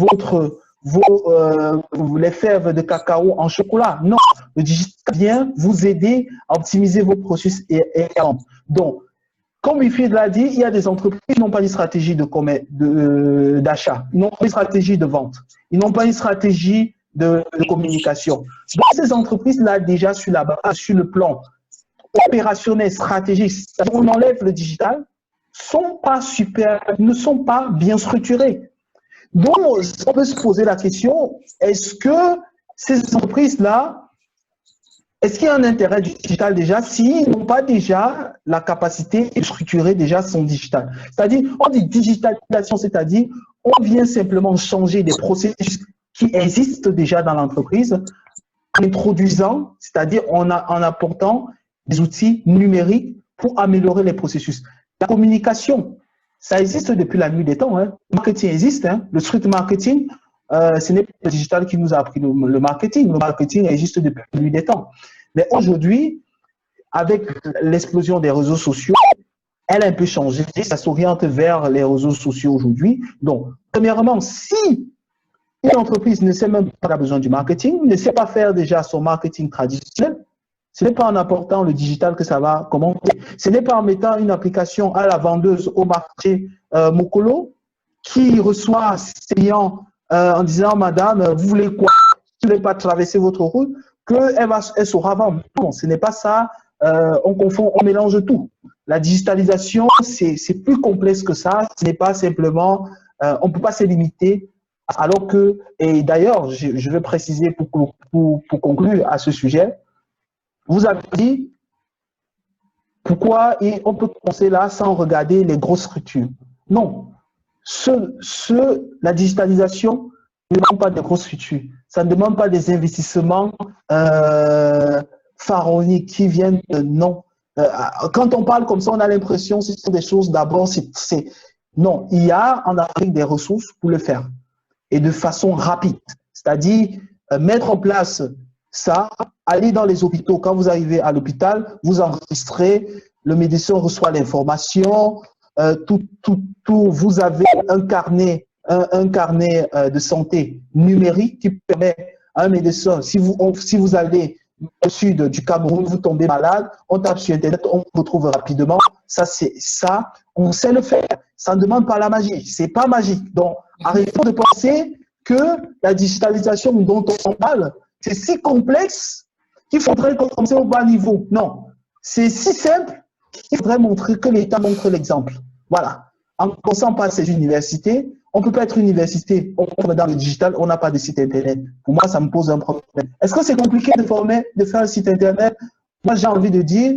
fèves de cacao en chocolat. Non, le digital vient vous aider à optimiser vos processus Donc, comme Wilfried l'a dit, il y a des entreprises qui n'ont pas une stratégie d'achat, ils n'ont pas une stratégie de vente, ils n'ont pas une stratégie de communication. Donc, ces entreprises-là, déjà sur le plan opérationnel, stratégique, on enlève le digital, ne sont pas bien structurées. Donc, on peut se poser la question, est-ce que ces entreprises-là, est-ce qu'il y a un intérêt du digital déjà s'ils n'ont pas déjà la capacité de structurer déjà son digital? C'est-à-dire, on dit digitalisation, c'est-à-dire, on vient simplement changer des processus qui existent déjà dans l'entreprise en introduisant, c'est-à-dire en apportant des outils numériques pour améliorer les processus. La communication, ça existe depuis la nuit des temps. Hein. Le marketing existe. Hein. Le street marketing, ce n'est pas le digital qui nous a appris le marketing. Le marketing existe depuis la nuit des temps. Mais aujourd'hui, avec l'explosion des réseaux sociaux, elle a un peu changé. Ça s'oriente vers les réseaux sociaux aujourd'hui. Donc, premièrement, si une entreprise ne sait même pas qu'elle a besoin du marketing, ne sait pas faire déjà son marketing traditionnel, ce n'est pas en apportant le digital que ça va commenter. Ce n'est pas en mettant une application à la vendeuse au marché Mokolo qui reçoit ses clients en disant « Madame, vous voulez quoi? Vous ne voulez pas traverser votre route ?» qu'elle saura vendre. Non, ce n'est pas ça. On confond, on mélange tout. La digitalisation, c'est plus complexe que ça. Ce n'est pas simplement, on ne peut pas se limiter. Alors que, et d'ailleurs, je vais préciser pour conclure à ce sujet, vous avez dit pourquoi on peut commencer là sans regarder les grosses structures. Non, la digitalisation ne demande pas de grosses structures. Ça ne demande pas des investissements pharaoniques qui viennent de non. Quand on parle comme ça, on a l'impression que ce sont des choses d'abord, non, il y a en Afrique des ressources pour le faire et de façon rapide. C'est-à-dire mettre en place ça, aller dans les hôpitaux. Quand vous arrivez à l'hôpital, vous enregistrez, le médecin reçoit l'information, vous avez un carnet de santé numérique qui permet à un médecin, si vous allez au sud du Cameroun, vous tombez malade, on tape sur Internet, on vous retrouve rapidement. Ça, on sait le faire. Ça ne demande pas la magie. C'est pas magique. Donc, arrêtons de penser que la digitalisation dont on parle, c'est si complexe qu'il faudrait commencer au bas niveau. Non, c'est si simple qu'il faudrait montrer que l'État montre l'exemple. Voilà. En commençant par ces universités, on ne peut pas être université, on est dans le digital, on n'a pas de site Internet. Pour moi, ça me pose un problème. Est-ce que c'est compliqué de faire un site Internet? Moi, j'ai envie de dire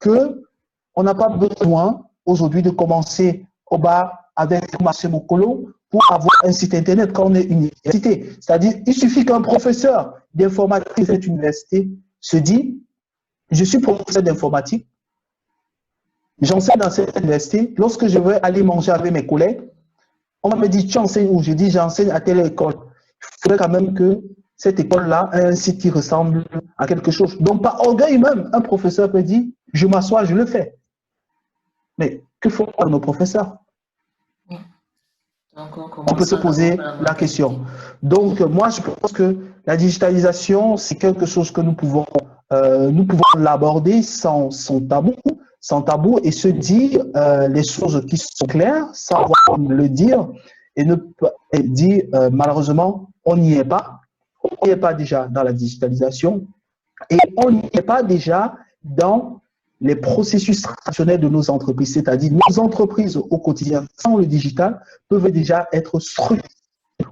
qu'on n'a pas besoin aujourd'hui de commencer au bas avec Marché Mokolo pour avoir un site Internet quand on est université. C'est-à-dire, il suffit qu'un professeur d'informatique de cette université se dit, je suis professeur d'informatique, j'enseigne dans cette université, lorsque je veux aller manger avec mes collègues, on me dit, tu enseignes où? Je dis, j'enseigne à telle école. Il faudrait quand même que cette école-là ait un site qui ressemble à quelque chose. Donc, par orgueil même, un professeur peut dire, je m'assois, je le fais. Mais que font nos professeurs? On peut se poser la question. Donc, moi, je pense que la digitalisation, c'est quelque chose que nous pouvons l'aborder sans tabou et se dire les choses qui sont claires, savoir le dire et ne pas dire malheureusement, on n'y est pas. On n'y est pas déjà dans la digitalisation et on n'y est pas déjà dans les processus traditionnels de nos entreprises, c'est-à-dire nos entreprises au quotidien sans le digital peuvent déjà être structurées.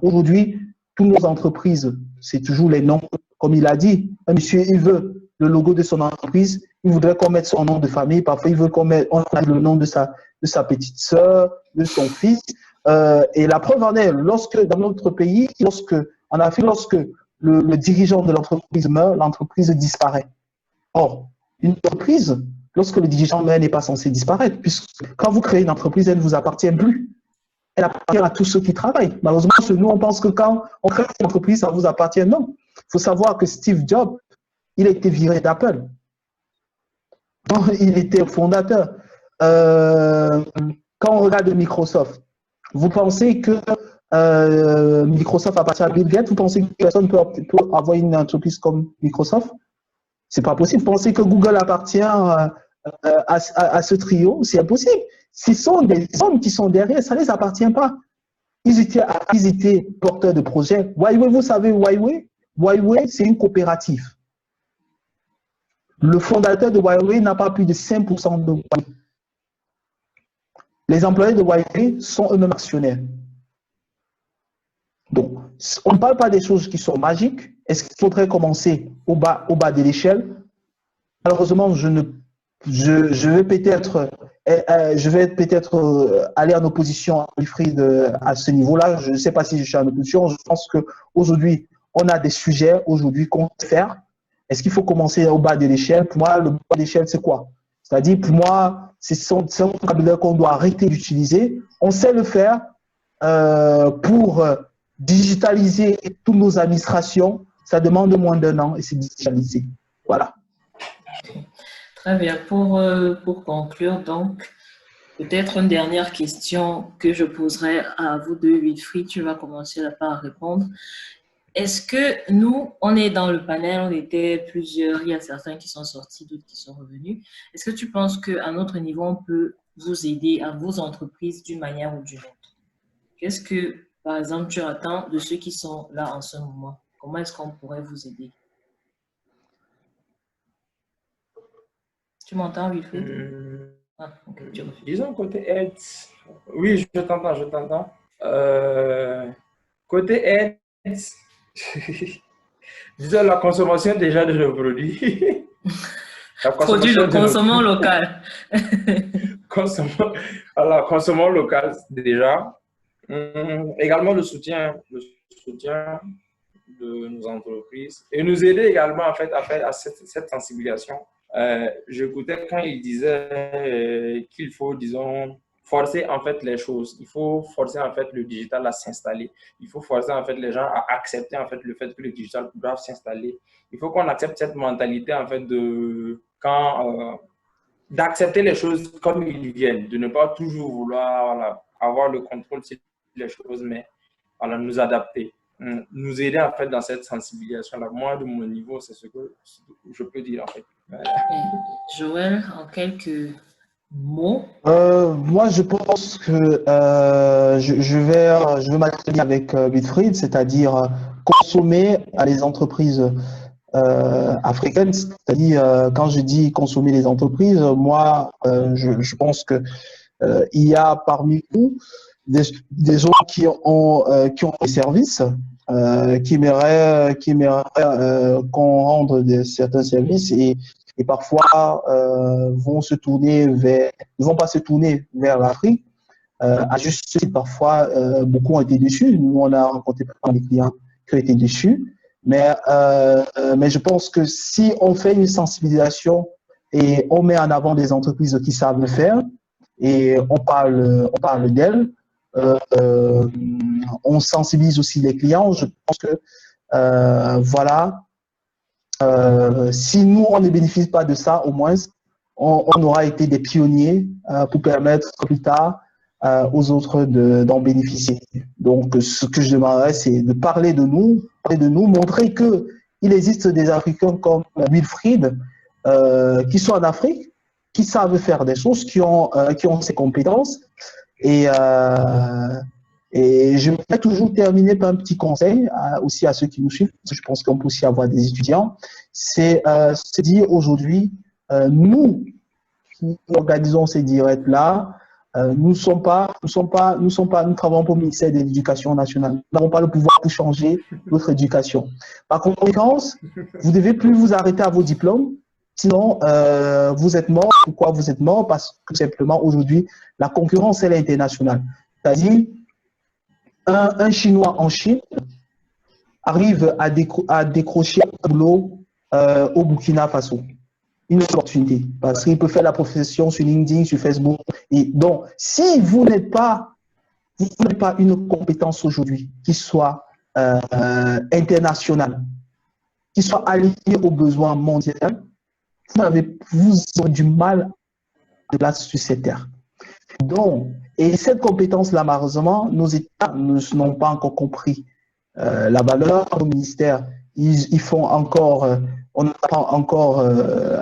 Aujourd'hui, toutes nos entreprises, c'est toujours les noms. Comme il a dit, un monsieur, il veut le logo de son entreprise, il voudrait qu'on mette son nom de famille, parfois il veut qu'on mette le nom de sa petite sœur, de son fils. Et la preuve en est, lorsque dans notre pays, en Afrique, lorsque le dirigeant de l'entreprise meurt, l'entreprise disparaît. Or, une entreprise, lorsque le dirigeant meurt, n'est pas censé disparaître, puisque quand vous créez une entreprise, elle ne vous appartient plus. Elle appartient à tous ceux qui travaillent. Malheureusement, nous, on pense que quand on crée une entreprise, ça vous appartient. Non. Il faut savoir que Steve Jobs, il a été viré d'Apple. Il était fondateur. Quand on regarde Microsoft, vous pensez que Microsoft appartient à Bill Gates? Vous pensez que personne peut avoir une entreprise comme Microsoft? C'est pas possible. Vous pensez que Google appartient à ce trio? C'est impossible. Ce sont des hommes qui sont derrière, ça ne les appartient pas. Ils étaient porteurs de projets. Huawei, vous savez, Huawei, c'est une coopérative. Le fondateur de Huawei n'a pas plus de 5% de Huawei. Les employés de Huawei sont eux-mêmes actionnaires. Donc, on ne parle pas des choses qui sont magiques. Est-ce qu'il faudrait commencer au bas de l'échelle? Malheureusement, je vais peut-être aller en opposition à Wilfried à ce niveau-là. Je ne sais pas si je suis en opposition. Je pense qu'aujourd'hui, on a des sujets aujourd'hui qu'on peut faire. Est-ce qu'il faut commencer au bas de l'échelle? Pour moi, le bas de l'échelle, c'est quoi? C'est-à-dire, pour moi, c'est un vocabulaire qu'on doit arrêter d'utiliser. On sait le faire pour digitaliser toutes nos administrations. Ça demande moins d'1 an et c'est digitalisé. Voilà. Très bien. Pour conclure, donc, peut-être une dernière question que je poserai à vous deux, Wilfried. Tu vas commencer par répondre. Est-ce que nous, on est dans le panel, on était plusieurs, il y a certains qui sont sortis, d'autres qui sont revenus. Est-ce que tu penses qu'à notre niveau, on peut vous aider à vos entreprises d'une manière ou d'une autre? Qu'est-ce que, par exemple, tu attends de ceux qui sont là en ce moment? Comment est-ce qu'on pourrait vous aider? Tu m'entends, Wilfried? Okay, disons côté aide, oui, je t'entends. Côté aide, disons la consommation déjà de nos produits. Consommons local. Consommons local déjà. Également le soutien de nos entreprises et nous aider également en fait à faire cette sensibilisation. J'écoutais quand il disait qu'il faut, disons, forcer en fait les choses. Il faut forcer en fait le digital à s'installer. Il faut forcer en fait les gens à accepter en fait le fait que le digital doit s'installer. Il faut qu'on accepte cette mentalité en fait d'accepter les choses comme ils viennent, de ne pas toujours vouloir avoir le contrôle sur les choses, mais nous adapter. Nous aider en fait dans cette sensibilisation-là. Moi, de mon niveau, c'est ce que je peux dire en fait. Joël, en quelques mots. Moi, je pense que je vais m'atteler avec Wilfried, c'est-à-dire consommer à les entreprises africaines. C'est-à-dire, quand je dis consommer les entreprises, moi, je pense que il y a parmi nous des gens qui ont des services, qui aimeraient qu'on rende certains services et parfois ne vont pas se tourner vers l'Afrique. À juste titre, parfois, beaucoup ont été déçus. Nous, on a rencontré des clients qui ont été déçus. Mais je pense que si on fait une sensibilisation et on met en avant des entreprises qui savent le faire et on parle d'elles, on sensibilise aussi les clients. Je pense que si nous, on ne bénéficie pas de ça, au moins, on aura été des pionniers pour permettre plus tard aux autres d'en bénéficier. Donc, ce que je demanderais, c'est de parler de nous, montrer qu'il existe des Africains comme Wilfried qui sont en Afrique, qui savent faire des choses, qui ont ces compétences. Et je vais toujours terminer par un petit conseil aussi à ceux qui nous suivent, parce que je pense qu'on peut aussi avoir des étudiants. C'est se dire aujourd'hui, nous, qui organisons ces directs-là, nous travaillons pour le ministère de l'Éducation nationale. Nous n'avons pas le pouvoir pour changer notre éducation. Par conséquent, vous ne devez plus vous arrêter à vos diplômes, sinon vous êtes mort. Pourquoi vous êtes mort? Parce que tout simplement, aujourd'hui, la concurrence, elle est internationale. C'est-à-dire, un Chinois en Chine arrive à décrocher un boulot au Burkina Faso. Une opportunité, parce qu'il peut faire la profession sur LinkedIn, sur Facebook. Et donc, si vous n'avez pas une compétence aujourd'hui qui soit internationale, qui soit alignée aux besoins mondiaux, vous aurez du mal à place sur cette terre. Donc, et cette compétence-là, malheureusement, nos États n'ont pas encore compris la valeur. Au ministère, ils font encore, on apprend encore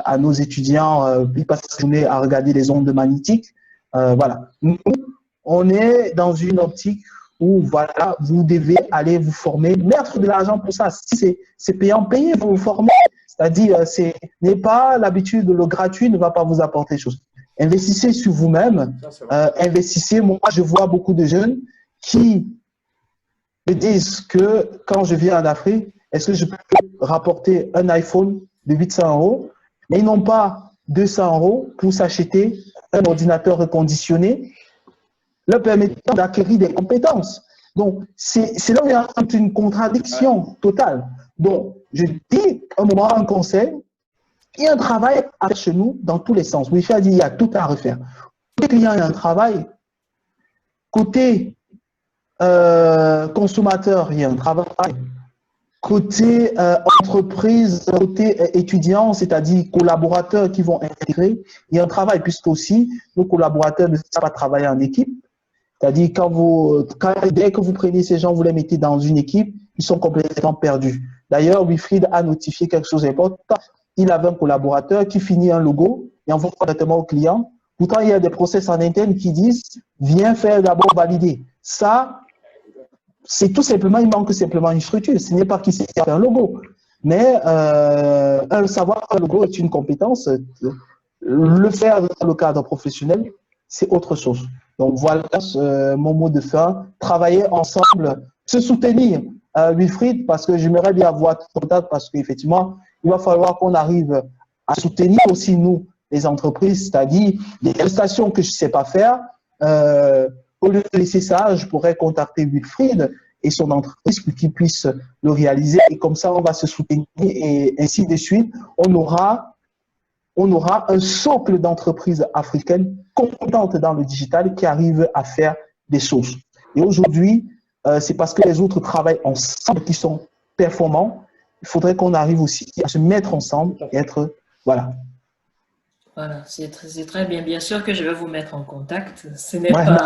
à nos étudiants, ils passent la journée à regarder les ondes magnétiques. Voilà. Nous, on est dans une optique où, voilà, vous devez aller vous former, mettre de l'argent pour ça. Si c'est payant, payez, vous vous formez. C'est-à-dire, n'est pas l'habitude, le gratuit ne va pas vous apporter chose. Investissez sur vous-même, investissez. Moi, je vois beaucoup de jeunes qui me disent que quand je viens en Afrique, est-ce que je peux rapporter un iPhone de 800 €? Mais ils n'ont pas 200 € pour s'acheter un ordinateur reconditionné, leur permettant d'acquérir des compétences. Donc, c'est là où il y a une contradiction totale. Donc, je dis un moment, un conseil, il y a un travail à faire chez nous dans tous les sens. Wilfried a dit il y a tout à refaire. Côté client, il y a un travail. Côté consommateur, il y a un travail. Côté entreprise, côté étudiant, c'est-à-dire collaborateurs qui vont intégrer, il y a un travail, puisque aussi nos collaborateurs ne savent pas travailler en équipe. C'est-à-dire dès que vous prenez ces gens, vous les mettez dans une équipe, ils sont complètement perdus. D'ailleurs, Wilfried a notifié quelque chose d'important. Il avait un collaborateur qui finit un logo et envoie directement au client. Pourtant, il y a des process en interne qui disent « Viens faire d'abord valider ». Ça, c'est tout simplement, il manque simplement une structure. Ce n'est pas qui sait faire un logo. Mais savoir faire un logo est une compétence. Le faire dans le cadre professionnel, c'est autre chose. Donc voilà mon mot de fin. Travailler ensemble, se soutenir, Wilfried, parce que j'aimerais bien avoir ton contact, parce qu'effectivement, il va falloir qu'on arrive à soutenir aussi nous, les entreprises, c'est-à-dire les prestations que je ne sais pas faire. Au lieu de laisser ça, je pourrais contacter Wilfried et son entreprise pour qu'il puisse le réaliser. Et comme ça, on va se soutenir et ainsi de suite. On aura un socle d'entreprises africaines compétentes dans le digital qui arrivent à faire des choses. Et aujourd'hui, c'est parce que les autres travaillent ensemble qui sont performants. Il faudrait qu'on arrive aussi à se mettre ensemble et être… Voilà. Voilà, c'est très bien. Bien sûr que je vais vous mettre en contact. Ce n'est pas…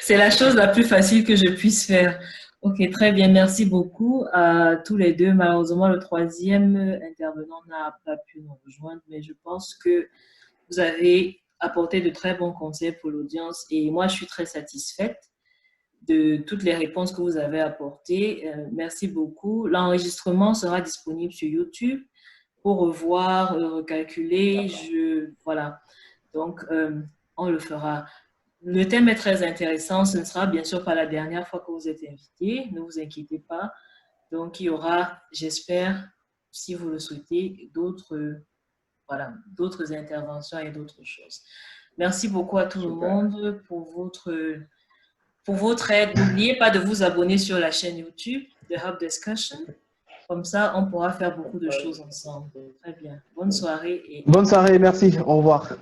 C'est la chose la plus facile que je puisse faire. Ok, très bien. Merci beaucoup à tous les deux. Malheureusement, le troisième intervenant n'a pas pu nous rejoindre, mais je pense que vous avez apporté de très bons conseils pour l'audience et moi, je suis très satisfaite de toutes les réponses que vous avez apportées. Merci beaucoup. L'enregistrement sera disponible sur YouTube pour revoir, recalculer. Voilà. Donc, on le fera. Le thème est très intéressant. Ce ne sera bien sûr pas la dernière fois que vous êtes invité. Ne vous inquiétez pas. Donc, il y aura, j'espère, si vous le souhaitez, d'autres interventions et d'autres choses. Merci beaucoup à tout le monde pour votre aide. N'oubliez pas de vous abonner sur la chaîne YouTube de Hub Discussion. Comme ça, on pourra faire beaucoup de choses ensemble. Très bien. Bonne soirée. Bonne soirée, merci. Au revoir.